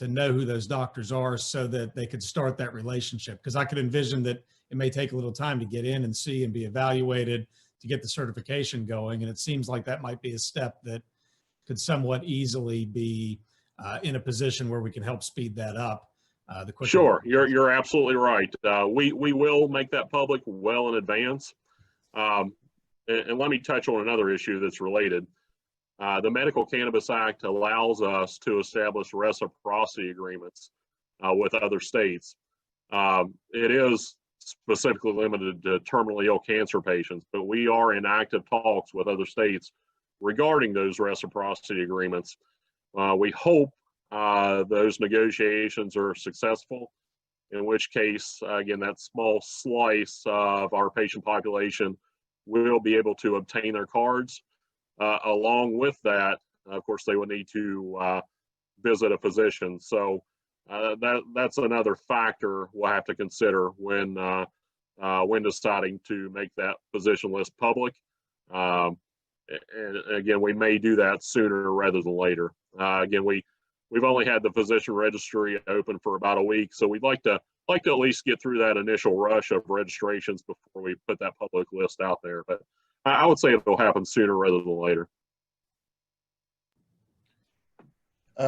know who those doctors are so that they could start that relationship? Because I could envision that it may take a little time to get in and see and be evaluated to get the certification going. And it seems like that might be a step that could somewhat easily be in a position where we can help speed that up. Sure, you're absolutely right. We will make that public well in advance. And let me touch on another issue that's related. The Medical Cannabis Act allows us to establish reciprocity agreements with other states. It is specifically limited to terminally ill cancer patients, but we are in active talks with other states regarding those reciprocity agreements. We hope those negotiations are successful, in which case, again, that small slice of our patient population will be able to obtain their cards. Along with that, of course, they will need to visit a physician. So that's another factor we'll have to consider when deciding to make that physician list public. And again, we may do that sooner rather than later. Again, we've only had the physician registry open for about a week, so we'd like to at least get through that initial rush of registrations before we put that public list out there. But I would say it'll happen sooner rather than later.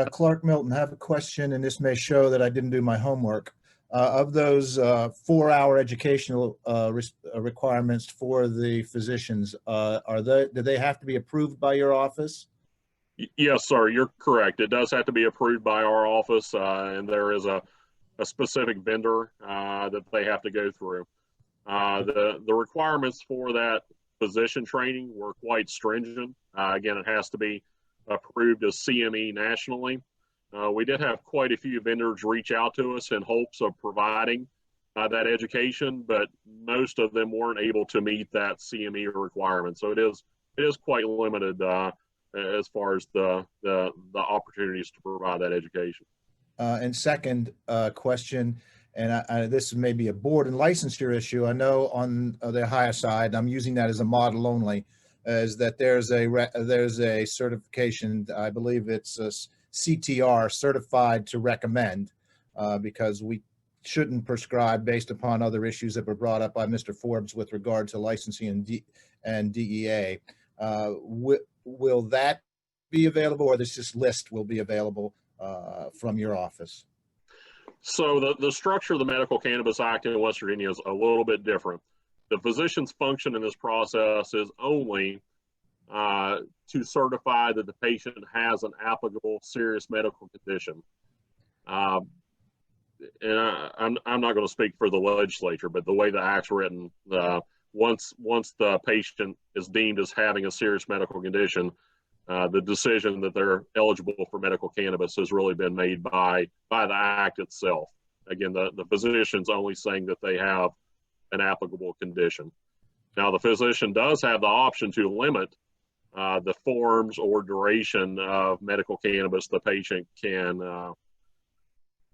Clark Milton, I have a question, and this may show that I didn't do my homework. Of those 4-hour educational requirements for the physicians, do they have to be approved by your office? Yes, sir, you're correct. It does have to be approved by our office, and there is a specific vendor that they have to go through. The requirements for that physician training, we're quite stringent. Again, it has to be approved as CME nationally. We did have quite a few vendors reach out to us in hopes of providing that education, but most of them weren't able to meet that CME requirement. So it is quite limited as far as the opportunities to provide that education. And second question, and this may be a board and licensure issue. I know on the higher side, I'm using that as a model only, is that there's a certification. I believe it's a CTR, certified to recommend, because we shouldn't prescribe based upon other issues that were brought up by Mr. Forbes with regard to licensing and DEA. Will that be available, or this list will be available from your office? So the structure of the Medical Cannabis Act in West Virginia is a little bit different. The physician's function in this process is only to certify that the patient has an applicable serious medical condition. And I'm not going to speak for the legislature, but the way the act's written, once the patient is deemed as having a serious medical condition, the decision that they're eligible for medical cannabis has really been made by the act itself. Again, the physician's only saying that they have an applicable condition. Now, the physician does have the option to limit the forms or duration of medical cannabis the patient can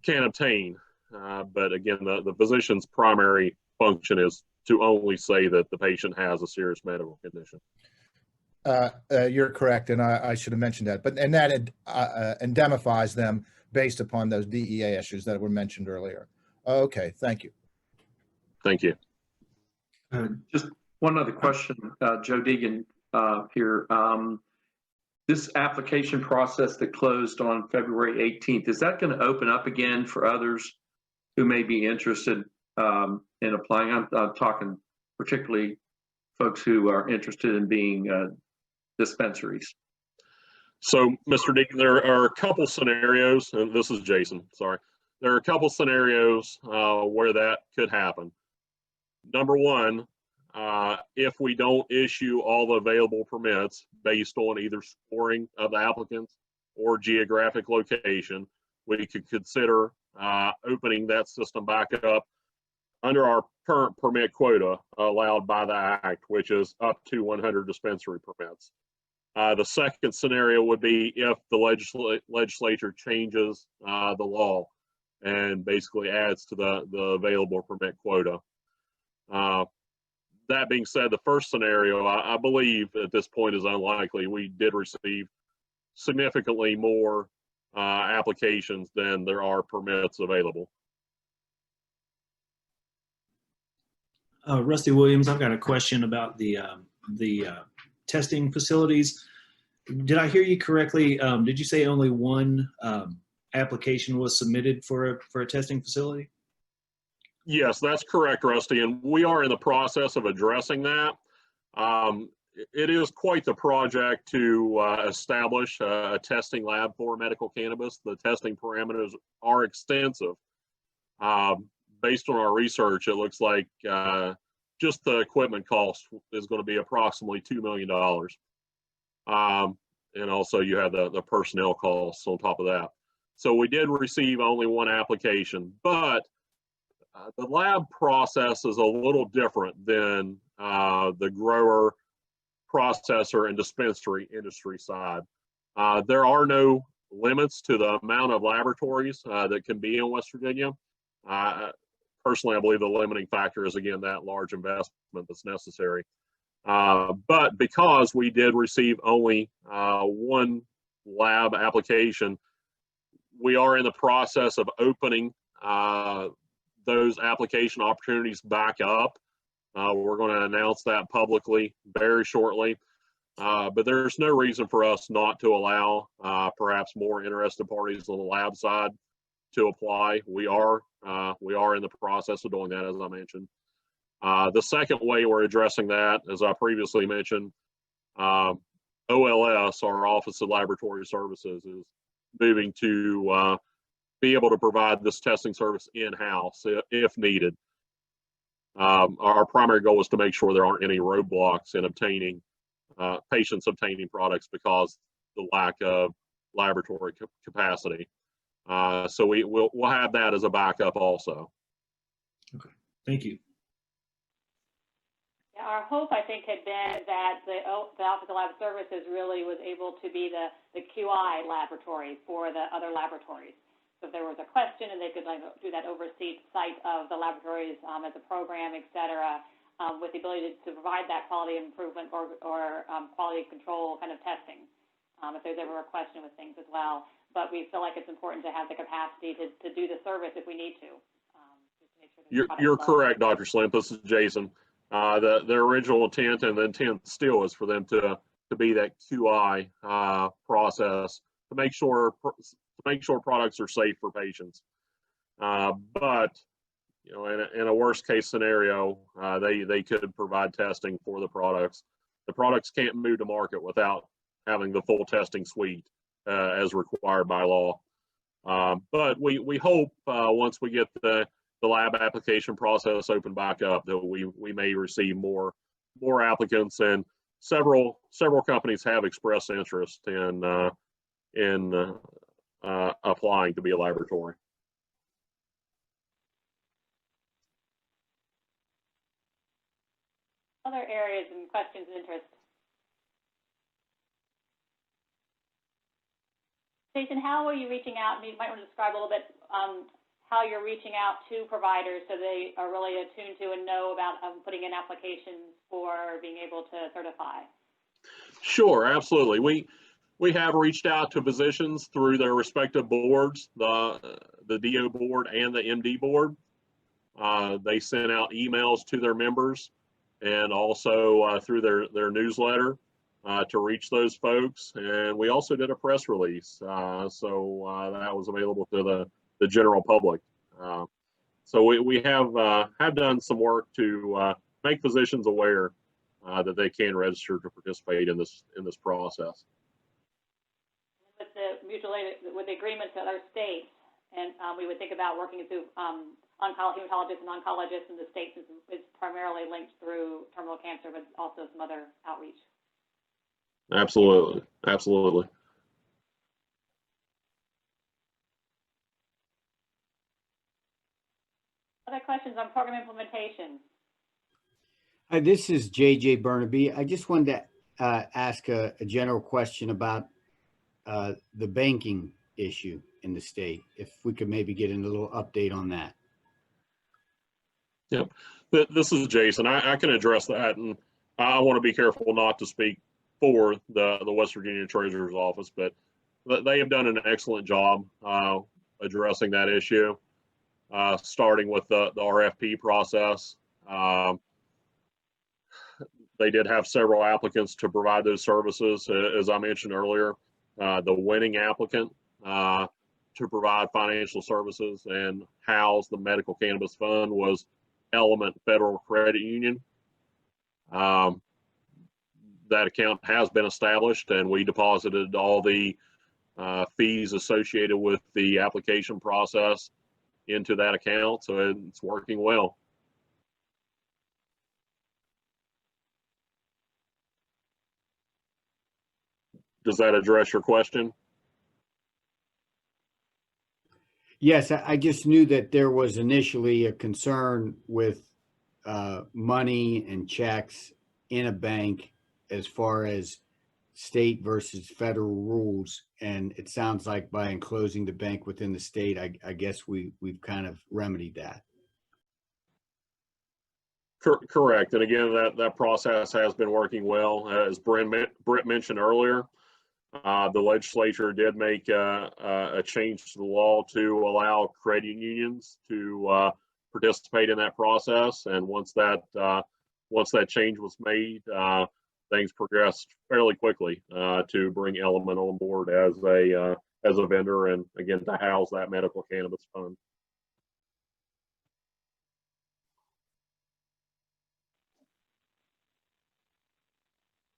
obtain. But again, the physician's primary function is to only say that the patient has a serious medical condition. You're correct, and I should have mentioned that. And that indemnifies them based upon those DEA issues that were mentioned earlier. Okay, thank you. Thank you. Just one other question, Joe Deegan here. This application process that closed on February 18th, is that going to open up again for others who may be interested in applying? I'm talking particularly folks who are interested in being dispensaries. So, Mr. Deacon, there are a couple scenarios, and this is Jason, sorry. There are a couple scenarios where that could happen. Number one, if we don't issue all the available permits based on either scoring of the applicants or geographic location, we could consider opening that system back up under our current permit quota allowed by the Act, which is up to 100 dispensary permits. The second scenario would be if the legislature changes the law and basically adds to the available permit quota. That being said, the first scenario, I believe at this point is unlikely. We did receive significantly more applications than there are permits available. Rusty Williams, I've got a question about the testing facilities. Did I hear you correctly? Did you say only one application was submitted for a testing facility? Yes, that's correct, Rusty, and we are in the process of addressing that. It is quite the project to establish a testing lab for medical cannabis. The testing parameters are extensive. Based on our research, it looks like just the equipment cost is going to be approximately $2 million. And also you have the personnel costs on top of that. So we did receive only one application, but the lab process is a little different than the grower, processor, and dispensary industry side. There are no limits to the amount of laboratories that can be in West Virginia. Personally, I believe the limiting factor is, again, that large investment that's necessary. But because we did receive only one lab application, we are in the process of opening those application opportunities back up. We're going to announce that publicly very shortly. But there's no reason for us not to allow perhaps more interested parties on the lab side to apply. We are in the process of doing that, as I mentioned. The second way we're addressing that, as I previously mentioned, OLS, our Office of Laboratory Services, is moving to be able to provide this testing service in-house if needed. our primary goal is to make sure there aren't any roadblocks in obtaining patients obtaining products because the lack of laboratory capacity. So we'll have that as a backup also. Okay, thank you. Yeah, our hope, I think, had been that the Office of Lab Services really was able to be the QI laboratory for the other laboratories. So if there was a question and they could do that oversight of the laboratories as a program, et cetera, with the ability to provide that quality improvement or quality control kind of testing, if there's ever a question with things as well. But we feel like it's important to have the capacity to do the service if we need to. Just to make sure You're correct, Dr. Slimp. This is Jason. The original intent and the intent still is for them to be that QI process to make sure products are safe for patients. But you know, in a worst case scenario, they could provide testing for the products. The products can't move to market without having the full testing suite as required by law. But we hope once we get the lab application process open back up that we may receive more applicants, and several companies have expressed interest in applying to be a laboratory. Other areas and questions of interest. Jason, how are you reaching out? You might want to describe a little bit how you're reaching out to providers so they are really attuned to and know about putting in applications for being able to certify. Sure, absolutely. We have reached out to physicians through their respective boards, the DO board and the MD board. They sent out emails to their members and also through their newsletter to reach those folks. And we also did a press release, so that was available to the general public. So we have done some work to make physicians aware that they can register to participate in this process. With the agreement to other states, and we would think about working through hematologists and oncologists in the states is primarily linked through terminal cancer, but also some other outreach. Absolutely, absolutely. Other questions on program implementation? Hi, this is JJ Burnaby. I just wanted to ask a general question about the banking issue in the state. If we could maybe get a little update on that. Yep. This is Jason. I can address that, and I want to be careful not to speak for the West Virginia Treasurer's Office, but they have done an excellent job addressing that issue, starting with the RFP process. They did have several applicants to provide those services. As I mentioned earlier, the winning applicant to provide financial services and house the Medical Cannabis Fund was Element Federal Credit Union. That account has been established, and we deposited all the fees associated with the application process into that account, so it's working well. Does that address your question? Yes, I just knew that there was initially a concern with money and checks in a bank as far as state versus federal rules. And it sounds like by enclosing the bank within the state, I guess we've kind of remedied that. Correct. And again, that process has been working well. As Britt mentioned earlier, the legislature did make a change to the law to allow credit unions to participate in that process. And once that change was made, things progressed fairly quickly to bring Element on board as a vendor, and again to house that medical cannabis fund.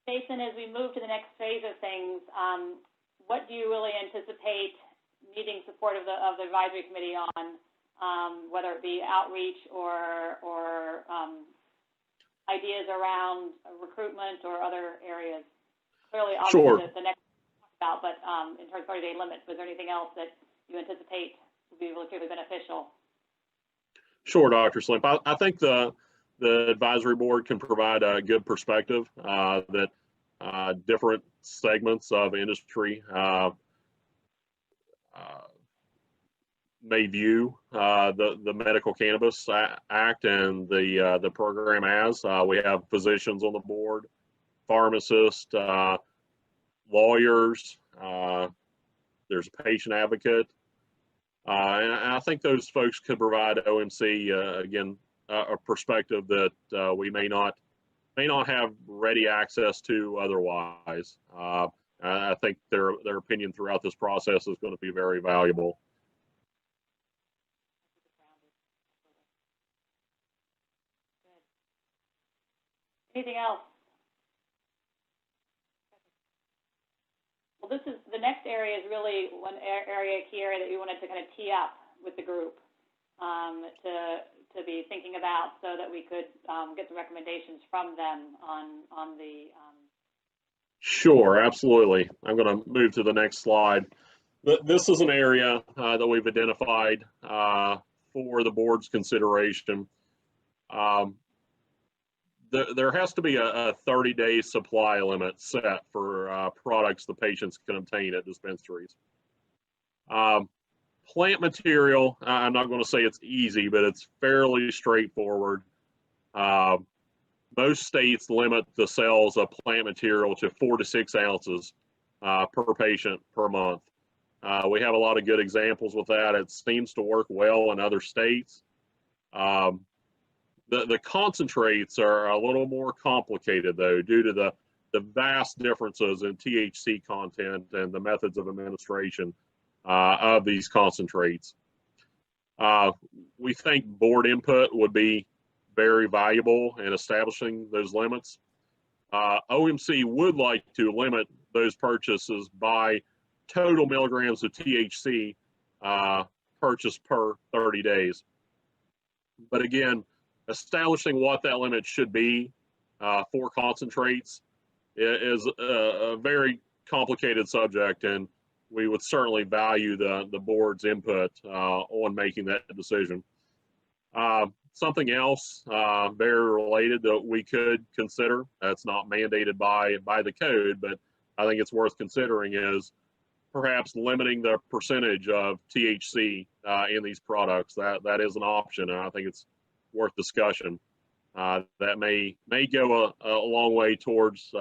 Jason, as we move to the next phase of things, what do you really anticipate needing support of the advisory committee on whether it be outreach or ideas around recruitment or other areas? Clearly, Sure. obviously, the next about, but in terms of 30-day limits, was there anything else that you anticipate would be relatively beneficial? Sure, Dr. Slimp. I think the advisory board can provide a good perspective that different segments of industry may view the Medical Cannabis Act and the program as. We have physicians on the board, pharmacists, lawyers, there's a patient advocate. And I think those folks could provide OMC, again, a perspective that we may not have ready access to otherwise. I think their opinion throughout this process is going to be very valuable. Anything else? Well, this is the next area is really one key area that you wanted to kind of tee up with the group to be thinking about, so that we could get some recommendations from them on the. Sure, absolutely. I'm going to move to the next slide. This is an area that we've identified for the board's consideration. There has to be a 30-day supply limit set for products the patients can obtain at dispensaries. Plant material, I'm not going to say it's easy, but it's fairly straightforward. Most states limit the sales of plant material to 4 to 6 ounces per patient per month. We have a lot of good examples with that. It seems to work well in other states. The concentrates are a little more complicated, though, due to the vast differences in THC content and the methods of administration of these concentrates. We think board input would be very valuable in establishing those limits. OMC would like to limit those purchases by total milligrams of THC purchased per 30 days. But again, establishing what that limit should be for concentrates is a very complicated subject, and we would certainly value the board's input on making that decision. Something else very related that we could consider, that's not mandated by the code, but I think it's worth considering, is perhaps limiting the percentage of THC in these products. That is an option, and I think it's worth discussion. That may go a long way towards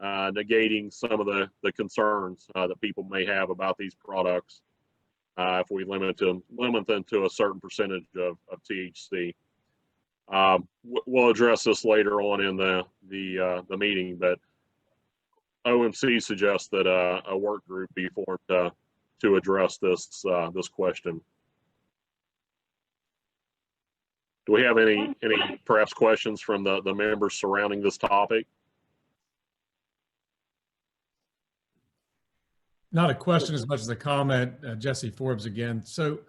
negating some of the concerns that people may have about these products if we limit them to a certain percentage of THC. We'll address this later on in the meeting, but OMC suggests that a work group be formed to address this question. Do we have any perhaps questions from the members surrounding this topic? Not a question as much as a comment, Jesse Forbes again. So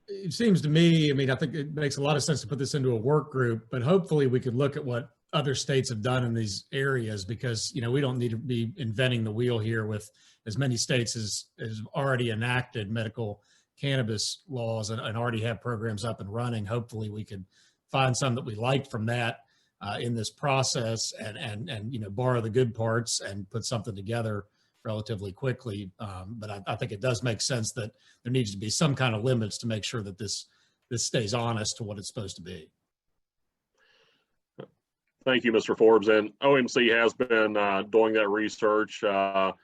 it seems to me, I mean, I think it makes a lot of sense to put this into a work group, but hopefully we could look at what other states have done in these areas, because, you know, we don't need to be inventing the wheel here with as many states as already enacted medical cannabis laws and already have programs up and running. Hopefully we could find some that we like from that in this process and you know, borrow the good parts and put something together relatively quickly. But I think it does make sense that there needs to be some kind of limits to make sure that this stays honest to what it's supposed to be. Thank you, Mr. Forbes. And OMC has been doing that research on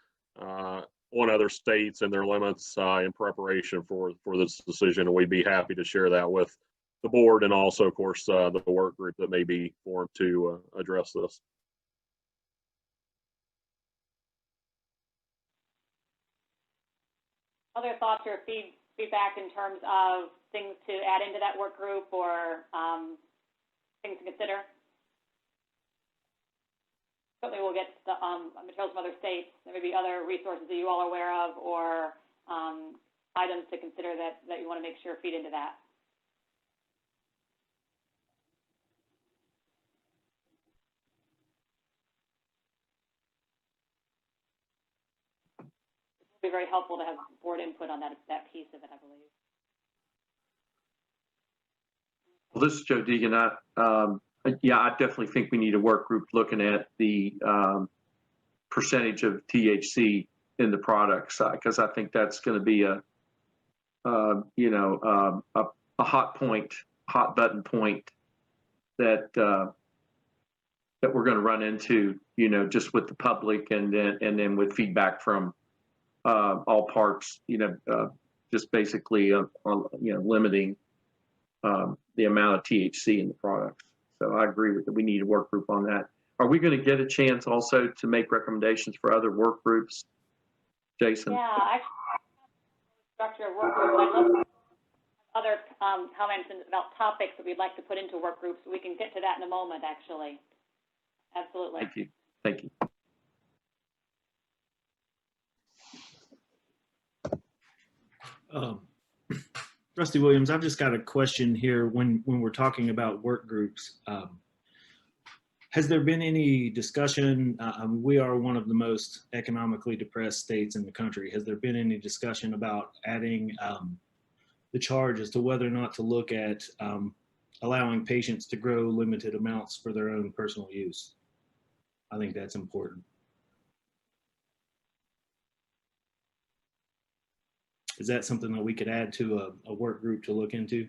other states and their limits in preparation for this decision. And we'd be happy to share that with the board and also, of course, the work group that may be formed to address this. Other thoughts or feedback in terms of things to add into that work group or things to consider? Certainly we'll get the materials from other states. There may be other resources that you all are aware of or items to consider that you want to make sure feed into that. be very helpful to have board input on that piece of it, I believe. Well, this is Joe Deegan. Yeah, I definitely think we need a work group looking at the percentage of THC in the products, because I think that's going to be a hot button point that that we're going to run into, just with the public, and then with feedback from all parts, just basically limiting the amount of THC in the products. So I agree with that. We need a work group on that. Are we going to get a chance also to make recommendations for other work groups, Jason? Yeah, actually, structure of work groups. I'd love to have other comments about topics that we'd like to put into work groups. We can get to that in a moment, actually. Absolutely. Thank you. Thank you. Rusty Williams, I've just got a question here. When we're talking about work groups, has there been any discussion? We are one of the most economically depressed states in the country. Has there been any discussion about adding the charge as to whether or not to look at allowing patients to grow limited amounts for their own personal use? I think that's important. Is that something that we could add to a work group to look into?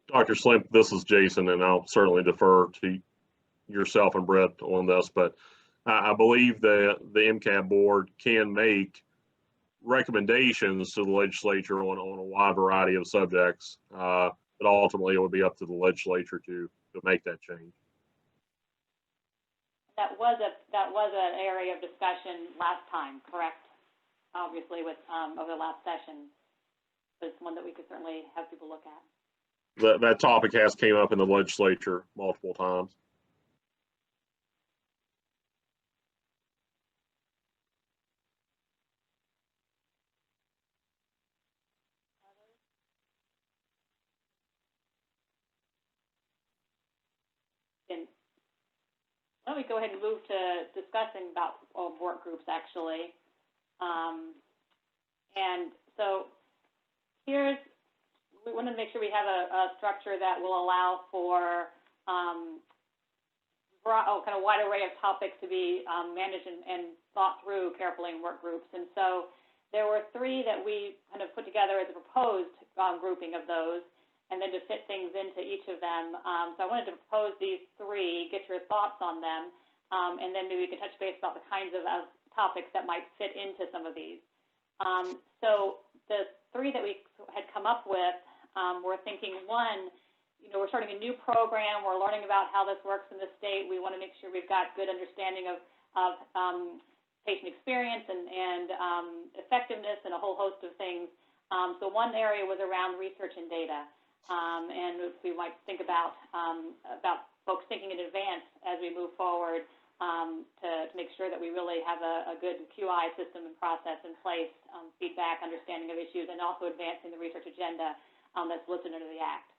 Dr. Slimp, this is Jason, and I'll certainly defer to yourself and Brett on this, but I believe the MCAB board can make recommendations to the legislature on a wide variety of subjects, but ultimately it would be up to the legislature to make that change. That was an area of discussion last time, correct? Obviously, with over the last session, but it's one that we could certainly have people look at. That topic has came up in the legislature multiple times. Why don't we go ahead and move to discussing about work groups, actually. And so we want to make sure we have a structure that will allow for kind of wide array of topics to be managed and thought through carefully in work groups. And so there were 3 that we kind of put together as a proposed grouping of those, and then to fit things into each of them. So I wanted to propose these 3, get your thoughts on them, and then maybe we can touch base about the kinds of topics that might fit into some of these. So the 3 that we had come up with, we're thinking, 1, we're starting a new program. We're learning about how this works in the state. We want to make sure we've got good understanding of patient experience and effectiveness and a whole host of things. So one area was around research and data. And we might think about folks thinking in advance as we move forward to make sure that we really have a good QI system and process in place, feedback, understanding of issues, and also advancing the research agenda that's listed under the Act.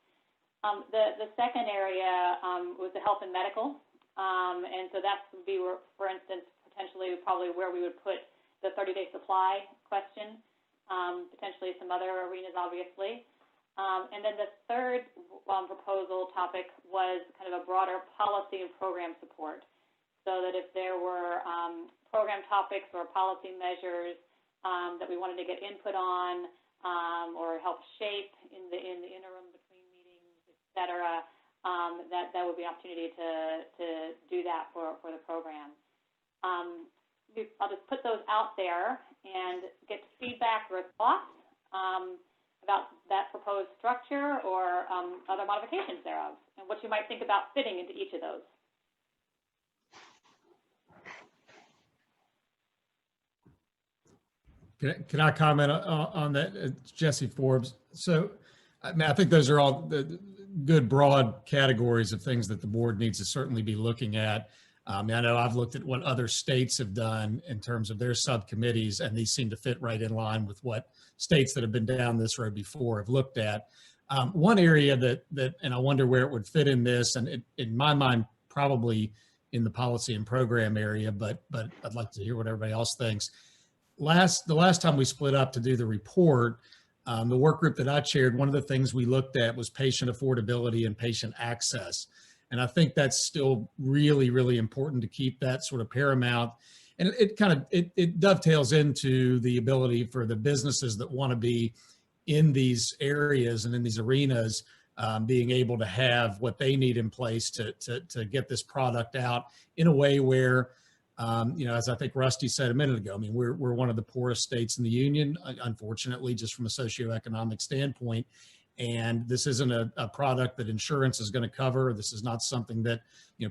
The second area was the health and medical. And so that would be, for instance, potentially probably where we would put the 30-day supply question, potentially some other arenas, obviously. And then the third proposal topic was kind of a broader policy and program support, so that if there were program topics or policy measures that we wanted to get input on or help shape in the interim between meetings, et cetera, that would be an opportunity to do that for the program. I'll just put those out there and get feedback or thoughts about that proposed structure or other modifications thereof, and what you might think about fitting into each of those. Can I comment on that, Jesse Forbes? So, I mean, I think those are all the good broad categories of things that the board needs to certainly be looking at. I know I've looked at what other states have done in terms of their subcommittees, and these seem to fit right in line with what states that have been down this road before have looked at. One area that, and I wonder where it would fit in this, and in my mind, probably in the policy and program area, but I'd like to hear what everybody else thinks. The last time we split up to do the report, the work group that I chaired, one of the things we looked at was patient affordability and patient access. And I think that's still really, really important to keep that sort of paramount. And it dovetails into the ability for the businesses that want to be in these areas and in these arenas, being able to have what they need in place to get this product out in a way where, as I think Rusty said a minute ago, I mean, we're one of the poorest states in the union, unfortunately, just from a socioeconomic standpoint. And this isn't a product that insurance is going to cover. This is not something that,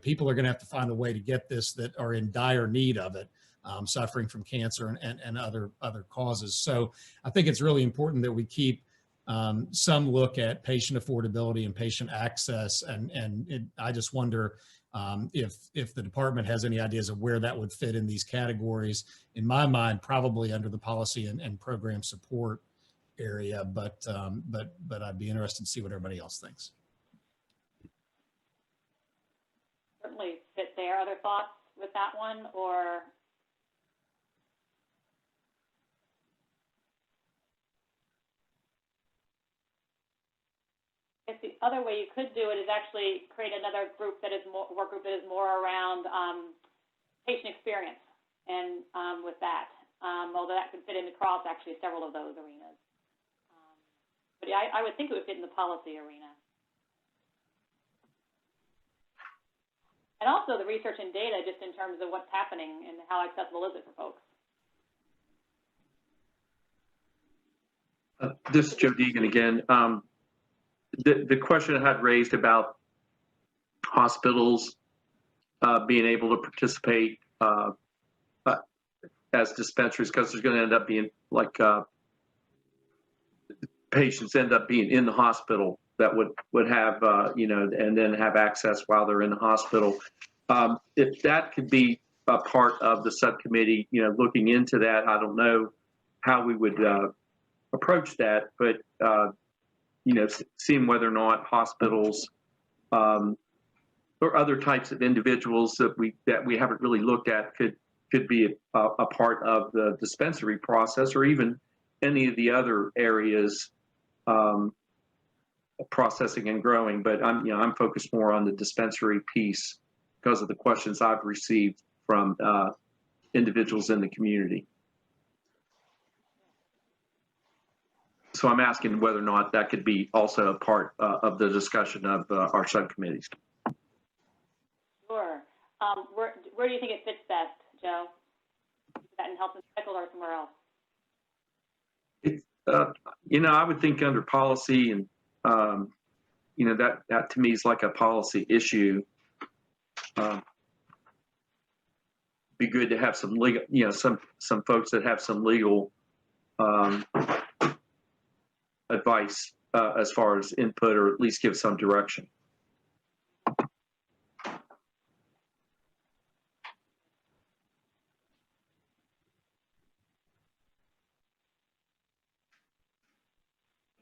people are going to have to find a way to get this that are in dire need of it, suffering from cancer and other causes. So I think it's really important that we keep some look at patient affordability and patient access. I just wonder if the department has any ideas of where that would fit in these categories. In my mind, probably under the policy and program support area, but I'd be interested to see what everybody else thinks. Certainly fit there. Other thoughts with that one, or? I guess the other way you could do it is actually create another group that is work group that is more around patient experience, and with that, although that could fit in across actually several of those arenas. But yeah, I would think it would fit in the policy arena. And also the research and data, just in terms of what's happening and how accessible is it for folks. This is Joe Deegan again. The question I had raised about hospitals being able to participate as dispensaries, because there's going to end up being like patients end up being in the hospital that would have, and then have access while they're in the hospital. If that could be a part of the subcommittee, looking into that, I don't know how we would approach that, but, seeing whether or not hospitals or other types of individuals that we haven't really looked at could be a part of the dispensary process, or even any of the other areas, processing and growing. But I'm focused more on the dispensary piece because of the questions I've received from individuals in the community. So I'm asking whether or not that could be also a part of the discussion of our subcommittees. Sure. Where do you think it fits best, Joe? Is that in health and medical or somewhere else? I would think under policy, and that to me is like a policy issue. Be good to have some legal, some folks that have some legal advice as far as input, or at least give some direction.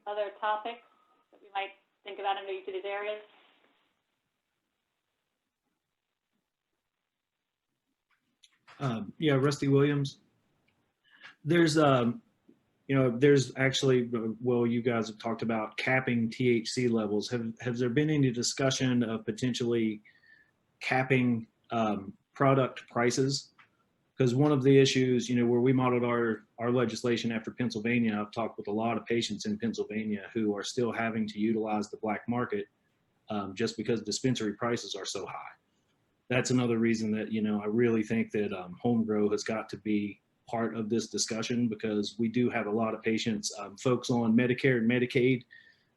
Other topics that we might think about under each of these areas? Yeah, Rusty Williams. There's there's actually, well, you guys have talked about capping THC levels. Has there been any discussion of potentially capping product prices? Because one of the issues, where we modeled our legislation after Pennsylvania, I've talked with a lot of patients in Pennsylvania who are still having to utilize the black market just because dispensary prices are so high. That's another reason that, I really think that home grow has got to be part of this discussion, because we do have a lot of patients, folks on Medicare and Medicaid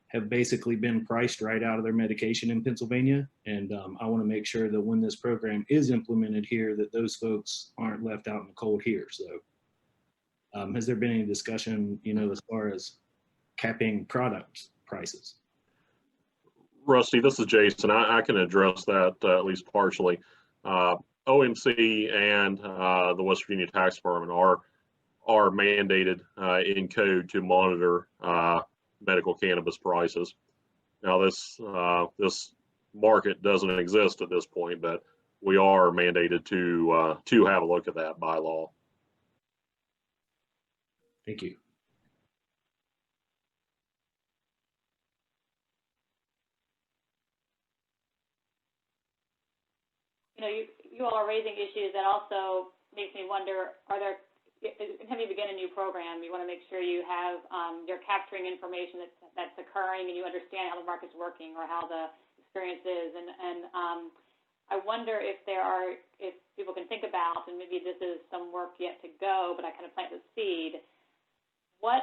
have basically been priced right out of their medication in Pennsylvania. And I want to make sure that when this program is implemented here, that those folks aren't left out in the cold here. So has there been any discussion, as far as capping product prices? Rusty, this is Jason. I can address that at least partially. OMC and the West Virginia Tax Department are mandated in code to monitor medical cannabis prices. Now, this market doesn't exist at this point, but we are mandated to have a look at that by law. Thank you. You know, you all are raising issues that also makes me wonder, have you begin a new program, you want to make sure you have, you're capturing information that's occurring and you understand how the market's working or how the experience is. And I wonder if people can think about, and maybe this is some work yet to go, but I kind of plant the seed, what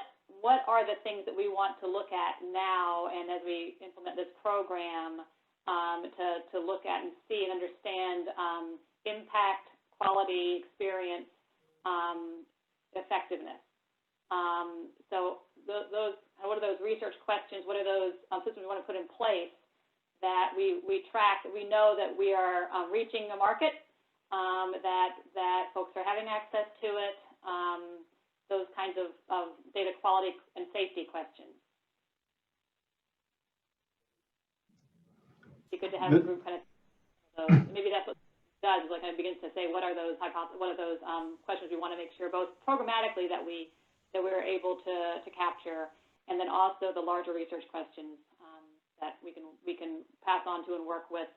are the things that we want to look at now and as we implement this program to look at and see and understand impact, quality, experience, effectiveness. So those, what are those research questions? What are those systems we want to put in place that we track, that we know that we are reaching a market, that folks are having access to it, those kinds of data quality and safety questions. It'd be good to have a group kind of those. Maybe that's what it does, is like kind of begins to say what are those questions we want to make sure both programmatically that we're able to capture, and then also the larger research questions that we can pass on to and work with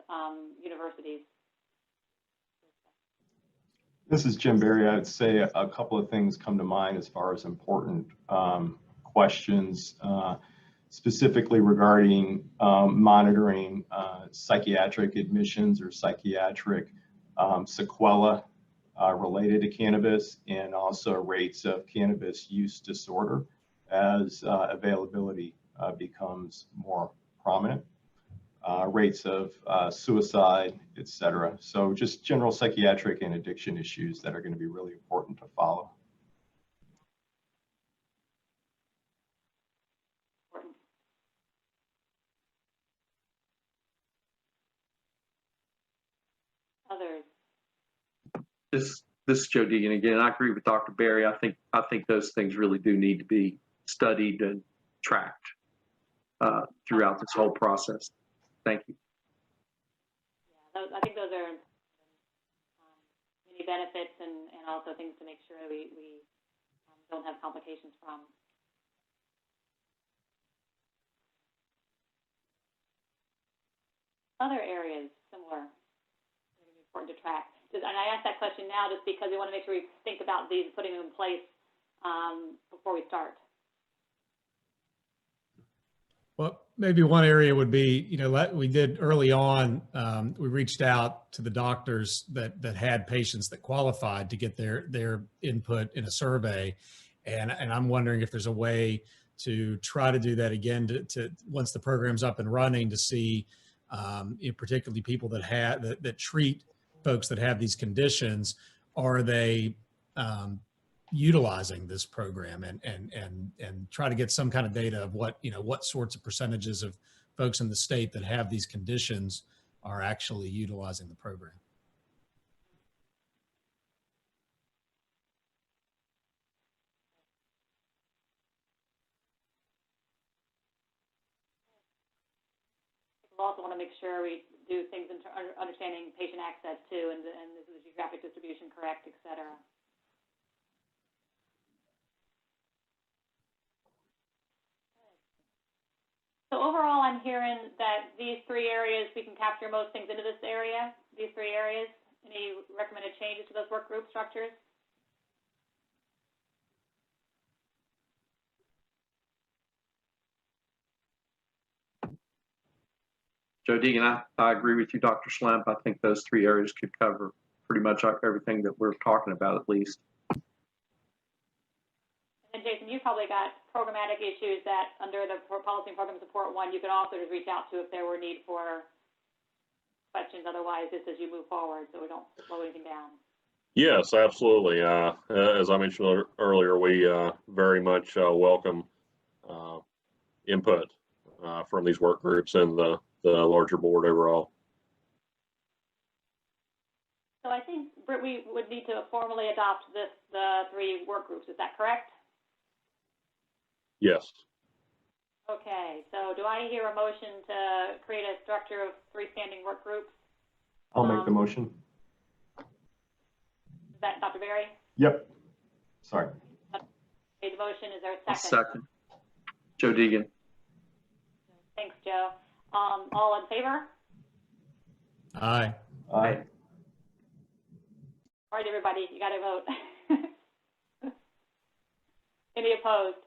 universities. This is Jim Berry. I'd say a couple of things come to mind as far as important questions, specifically regarding monitoring psychiatric admissions or psychiatric sequela related to cannabis, and also rates of cannabis use disorder as availability becomes more prominent. Rates of suicide, et cetera. So just general psychiatric and addiction issues that are going to be really important to follow. Others. This is Joe Deegan again. I agree with Dr. Berry. I think those things really do need to be studied and tracked throughout this whole process. Thank you. Yeah, I think those are many benefits and also things to make sure we don't have complications from. Other areas similar, going to be important to track. And I ask that question now just because we want to make sure we think about these, putting them in place before we start. Well, maybe one area would be, we did early on, we reached out to the doctors that had patients that qualified to get their input in a survey. And I'm wondering if there's a way to try to do that again to once the program's up and running, to see particularly people that treat folks that have these conditions, are they utilizing this program, and try to get some kind of data of what sorts of percentages of folks in the state that have these conditions are actually utilizing the program. We'll also want to make sure we do things in understanding patient access too, and is the geographic distribution correct, et cetera. So overall, I'm hearing that these three areas, we can capture most things into this area, these three areas. Any recommended changes to those work group structures? Joe Deegan, I agree with you, Dr. Schlemp. I think those three areas could cover pretty much everything that we're talking about, at least. And Jason, you've probably got programmatic issues that under the policy and program support one, you could also just reach out to if there were need for questions otherwise, just as you move forward, so we don't slow anything down. Yes, absolutely. As I mentioned earlier, we very much welcome input from these work groups and the larger board overall. So I think, Britt, we would need to formally adopt the three work groups. Is that correct? Yes. Okay, so do I hear a motion to create a structure of three standing work groups? I'll make the motion. that Dr. Berry? Yep. Sorry. Made the motion. Is there a I'll second? second. Joe Deegan. Thanks, Joe. All in favor? Aye. Aye. All right, everybody, you got to vote. Any opposed?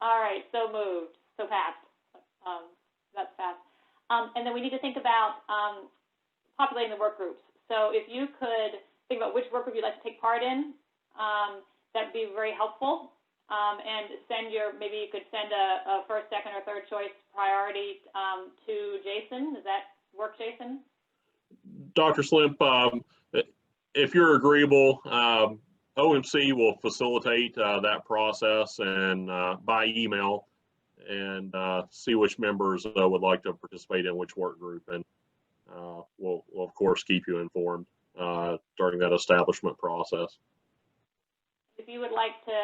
All right, so moved, so passed. That's passed. And then we need to think about populating the work groups. So if you could think about which work group you'd like to take part in, that'd be very helpful. And maybe you could send a first, second, or third choice priority to Jason. Does that work, Jason? Dr. Slimp, if you're agreeable, OMC will facilitate that process and by email and see which members would like to participate in which work group. And we'll of course keep you informed during that establishment process. If you would like to,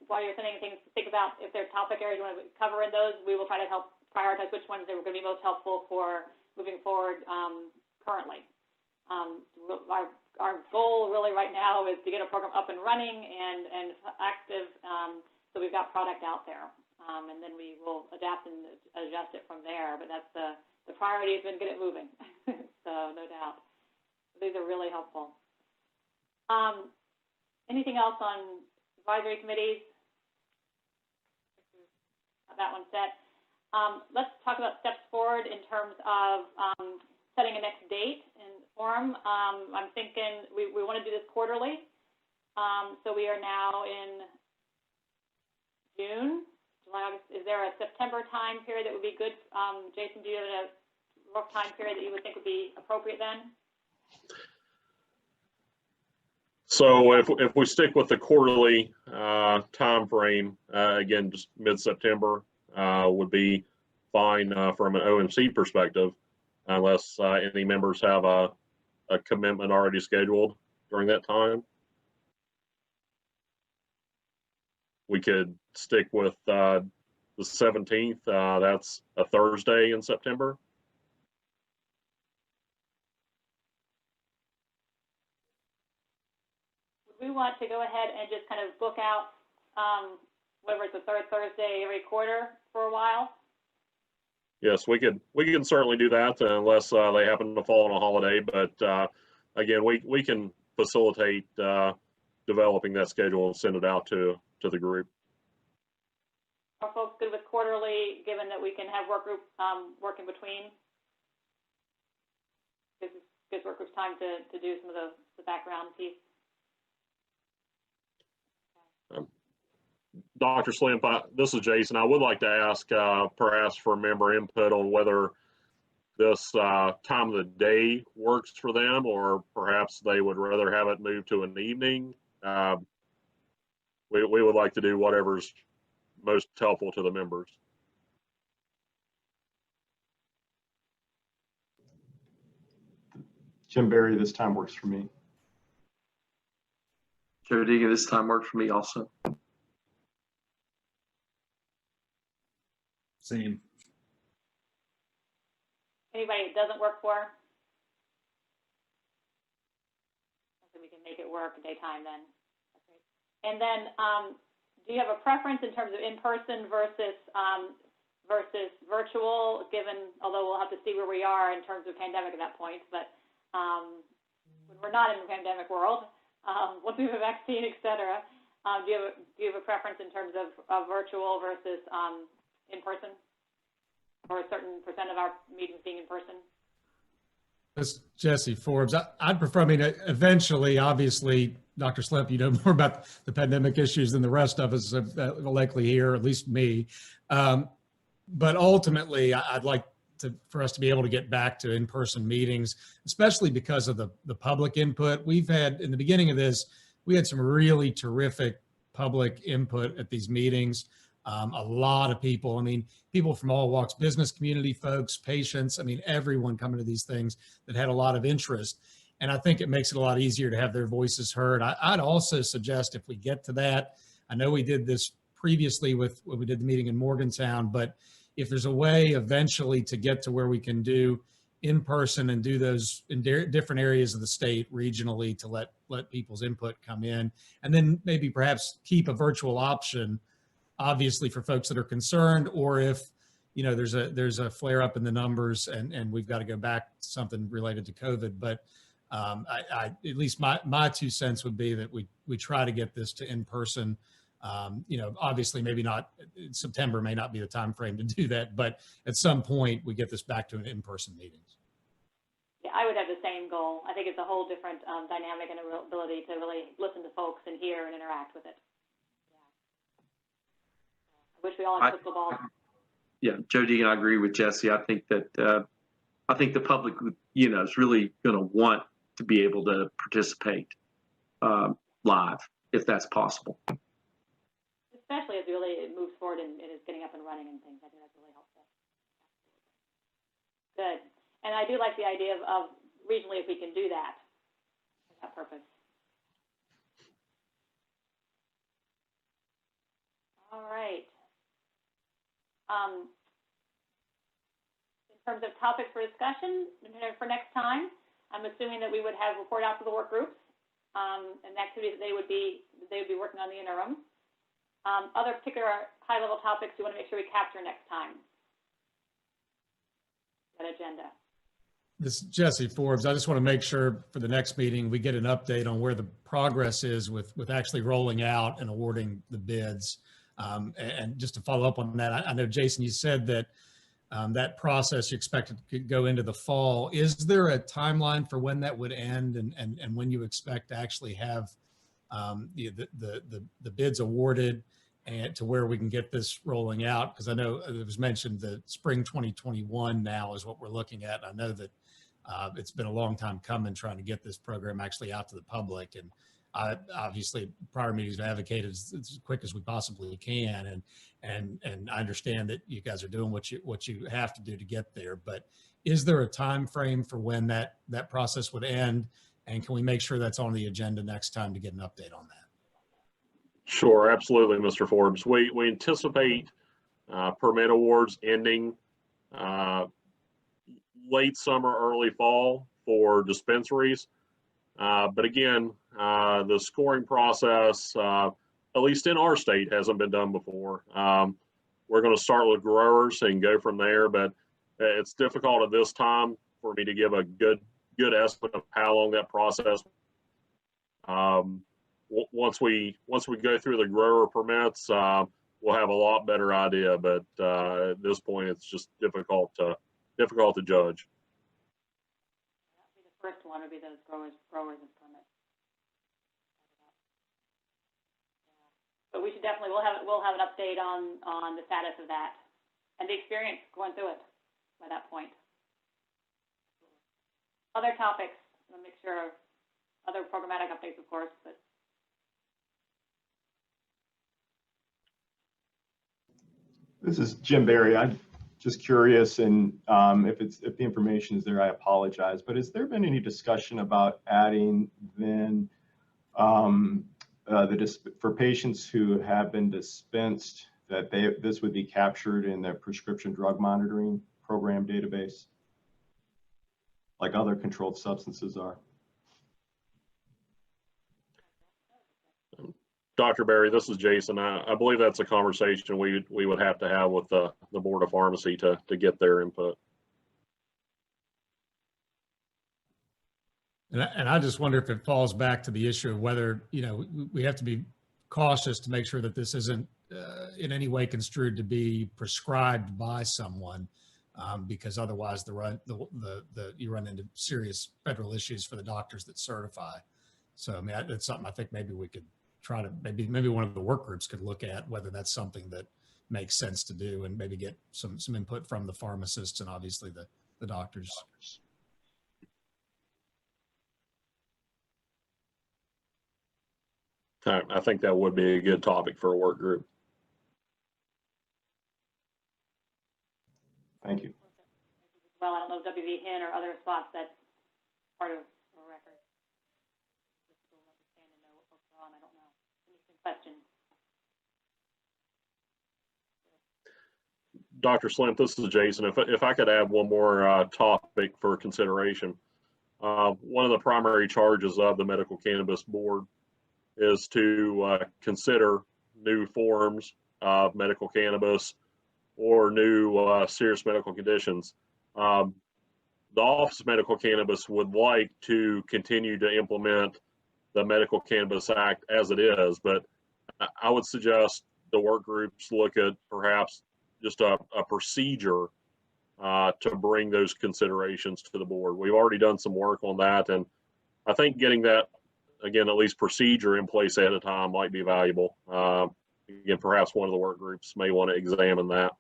while you're sending things, think about if there are topic areas you want to cover in those, we will try to help prioritize which ones that are going to be most helpful for moving forward currently. Our goal really right now is to get a program up and running and active, so we've got product out there. And then we will adapt and adjust it from there, but that's the priority has been get it moving, so no doubt. These are really helpful. Anything else on advisory committees? That one's set. Let's talk about steps forward in terms of setting a next date and forum. I'm thinking we want to do this quarterly. So we are now in June, July, August. Is there a September time period that would be good? Jason, do you have a rough time period that you would think would be appropriate then? So if we stick with the quarterly time frame, again, just mid-September would be fine from an OMC perspective, unless any members have a commitment already scheduled during that time. We could stick with the 17th. That's a Thursday in September. We want to go ahead and just kind of book out whatever it's the third Thursday every quarter for a while. Yes, we can certainly do that unless they happen to fall on a holiday. But again, we can facilitate developing that schedule and send it out to the group. Are folks good with quarterly, given that we can have work group work in between? Gives work groups time to do some of the background piece. Dr. Slimp, this is Jason. I would like to ask perhaps for member input on whether this time of the day works for them, or perhaps they would rather have it moved to an evening. We would like to do whatever's most helpful to the members. Jim Berry, this time works for me. Joe Deegan, this time works for me also. Same. Anybody it doesn't work for? So we can make it work daytime then. Okay. And then, do you have a preference in terms of in-person versus virtual? Given, although we'll have to see where we are in terms of pandemic at that point, but when we're not in the pandemic world, once we have a vaccine, et cetera, do you have a preference in terms of virtual versus in person, or a certain percent of our meetings being in person? This Jesse Forbes. I'd prefer, I mean, eventually, obviously, Dr. Slimp, you know more about the pandemic issues than the rest of us will likely hear, at least me. But ultimately, I'd like for us to be able to get back to in-person meetings, especially because of the public input. We've had, in the beginning of this, we had some really terrific public input at these meetings. A lot of people, I mean, people from all walks, business community folks, patients, I mean, everyone coming to these things that had a lot of interest. And I think it makes it a lot easier to have their voices heard. I'd also suggest if we get to that, I know we did this previously when we did the meeting in Morgantown, but if there's a way eventually to get to where we can do in person and do those in different areas of the state regionally to let people's input come in, and then maybe perhaps keep a virtual option, obviously for folks that are concerned, or if there's a flare up in the numbers and we've got to go back to something related to COVID. But I at least my 2 cents would be that we try to get this to in person. Obviously maybe not, September may not be the time frame to do that, but at some point we get this back to an in-person meetings. Yeah, I would have the same goal. I think it's a whole different dynamic and ability to really listen to folks and hear and interact with it. Yeah. I wish we all had crystal balls. Yeah, Joe Deegan, I agree with Jesse. I think that I think the public, is really going to want to be able to participate live if that's possible. Especially as it moves forward and it is getting up and running and things. I think that's really helpful. Good. And I do like the idea of regionally if we can do that for that purpose. All right. In terms of topics for discussion for next time, I'm assuming that we would have report out to the work groups and activities that they would be working on the interim. Other particular high-level topics you want to make sure we capture next time. That agenda. This is Jesse Forbes. I just want to make sure for the next meeting we get an update on where the progress is with actually rolling out and awarding the bids. And just to follow up on that, I know, Jason, you said that that process you expected to go into the fall. Is there a timeline for when that would end and when you expect to actually have the bids awarded and to where we can get this rolling out? Because I know it was mentioned that spring 2021 now is what we're looking at. I know that it's been a long time coming trying to get this program actually out to the public, and obviously prior meetings have advocated as quick as we possibly can, and I understand that you guys are doing what you have to do to get there. But is there a time frame for when that process would end, and can we make sure that's on the agenda next time to get an update on that? Sure, absolutely, Mr. Forbes. We anticipate permit awards ending late summer, early fall for dispensaries. But again, the scoring process, at least in our state, hasn't been done before. We're going to start with growers and go from there, but it's difficult at this time for me to give a good estimate of how long that process. Once we go through the grower permits, we'll have a lot better idea. But at this point, it's just difficult to judge. The first one would be those growers and permits. But we should definitely we'll have an update on the status of that and the experience going through it by that point. Other topics, I'll make sure other programmatic updates, of course, but. This is Jim Barry. I'm just curious, and if the information is there, I apologize. But has there been any discussion about adding then for patients who have been dispensed that this would be captured in their prescription drug monitoring program database, like other controlled substances are? Dr. Barry, this is Jason. I believe that's a conversation we would have to have with the Board of Pharmacy to get their input. And I just wonder if it falls back to the issue of whether, we have to be cautious to make sure that this isn't in any way construed to be prescribed by someone, because otherwise you run into serious federal issues for the doctors that certify. So, I mean, that's something I think maybe we could try to, maybe one of the work groups could look at whether that's something that makes sense to do, and maybe get some input from the pharmacists and obviously the doctors. I think that would be a good topic for a work group. Thank you. Well, I don't know, WV HIN or other spots that's part of the record. People understand and know what folks are on. I don't know. Any questions? Dr. Slimp, this is Jason. If I could add one more topic for consideration. One of the primary charges of the Medical Cannabis Board is to consider new forms of medical cannabis or new serious medical conditions. The Office of Medical Cannabis would like to continue to implement the Medical Cannabis Act as it is, but I would suggest the work groups look at perhaps just a procedure to bring those considerations to the board. We've already done some work on that, and I think getting that, again, at least procedure in place ahead of time might be valuable. Again, perhaps one of the work groups may want to examine that.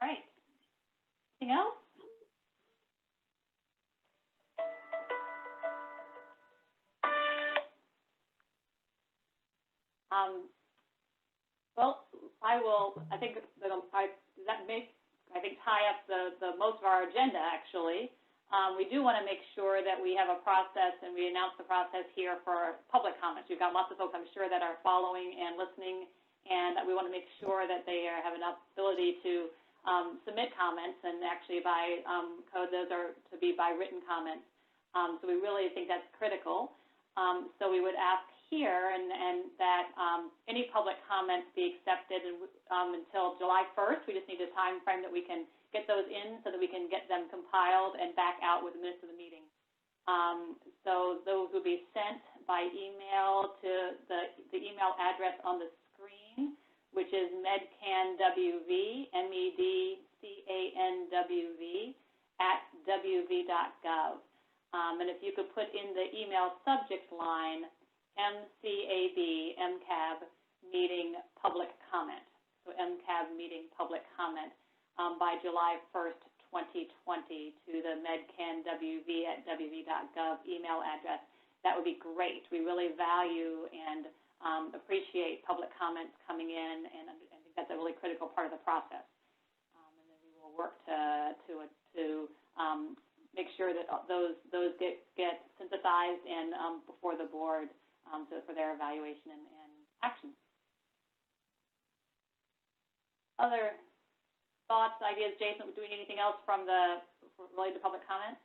All right. Anything else? Well, I think tie up the most of our agenda, actually. We do want to make sure that we have a process, and we announce the process here for public comments. We've got lots of folks, I'm sure, that are following and listening, and that we want to make sure that they have an ability to submit comments, and actually by code, those are to be by written comments. So we really think that's critical. So we would ask here and that any public comments be accepted until July 1st. We just need a time frame that we can get those in so that we can get them compiled and back out with the minutes of the meeting. So those will be sent by email to the email address on the screen, which is medcanwv, medcanwv @wv.gov. And if you could put in the email subject line, MCAB meeting public comment. So MCAB meeting public comment by July 1st, 2020 to the medcanwv@wv.gov email address. That would be great. We really value and appreciate public comments coming in, and I think that's a really critical part of the process. And then we will work to make sure that those get synthesized and before the board for their evaluation and action. Other thoughts, ideas, Jason? Do we need anything else related to public comment?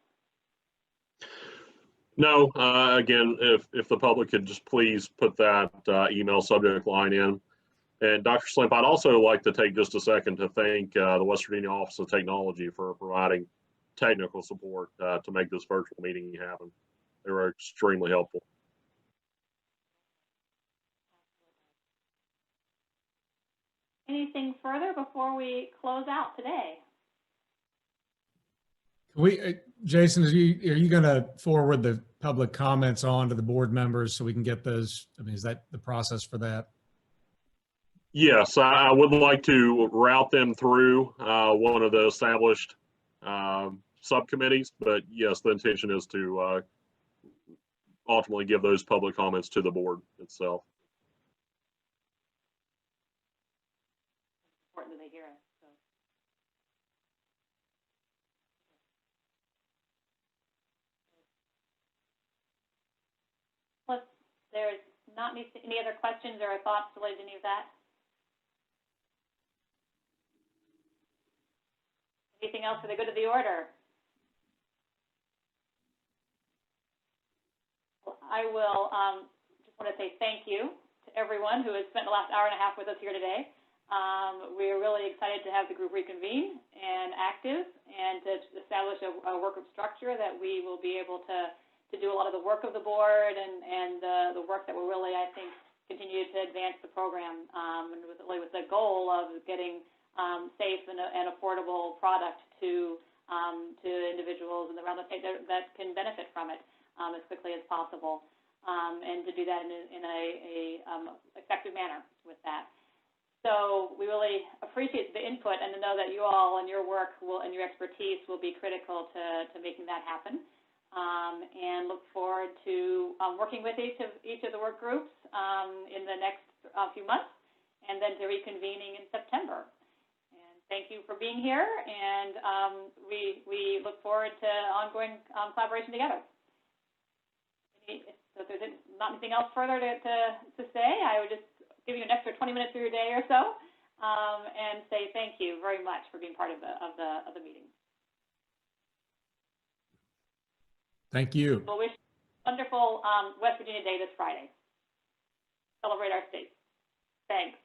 No, again, if the public could just please put that email subject line in. And Dr. Slimp, I'd also like to take just a second to thank the West Virginia Office of Technology for providing technical support to make this virtual meeting happen. They were extremely helpful. Anything further before we close out today? Jason, are you going to forward the public comments on to the board members so we can get those? I mean, is that the process for that? Yes, I would like to route them through one of the established subcommittees, but yes, the intention is to ultimately give those public comments to the board itself. Important that they hear it. So. Plus, there's not any other questions or thoughts related to any of that? Anything else for the good of the order? Well, I will just want to say thank you to everyone who has spent the last hour and a half with us here today. We're really excited to have the group reconvene and active, and to establish a work group structure that we will be able to do a lot of the work of the board and the work that will really, I think, continue to advance the program, and with the goal of getting safe and affordable product to individuals around the state that can benefit from it as quickly as possible, and to do that in a effective manner with that. So we really appreciate the input, and to know that you all and your work and your expertise will be critical to making that happen. And look forward to working with each of the work groups in the next few months, and then to reconvening in September. And thank you for being here, and we look forward to ongoing collaboration together. So if there's not anything else further to say, I would just give you an extra 20 minutes of your day or so, and say thank you very much for being part of the meeting. Thank you. We'll wish you a wonderful West Virginia Day this Friday. Celebrate our state. Thanks.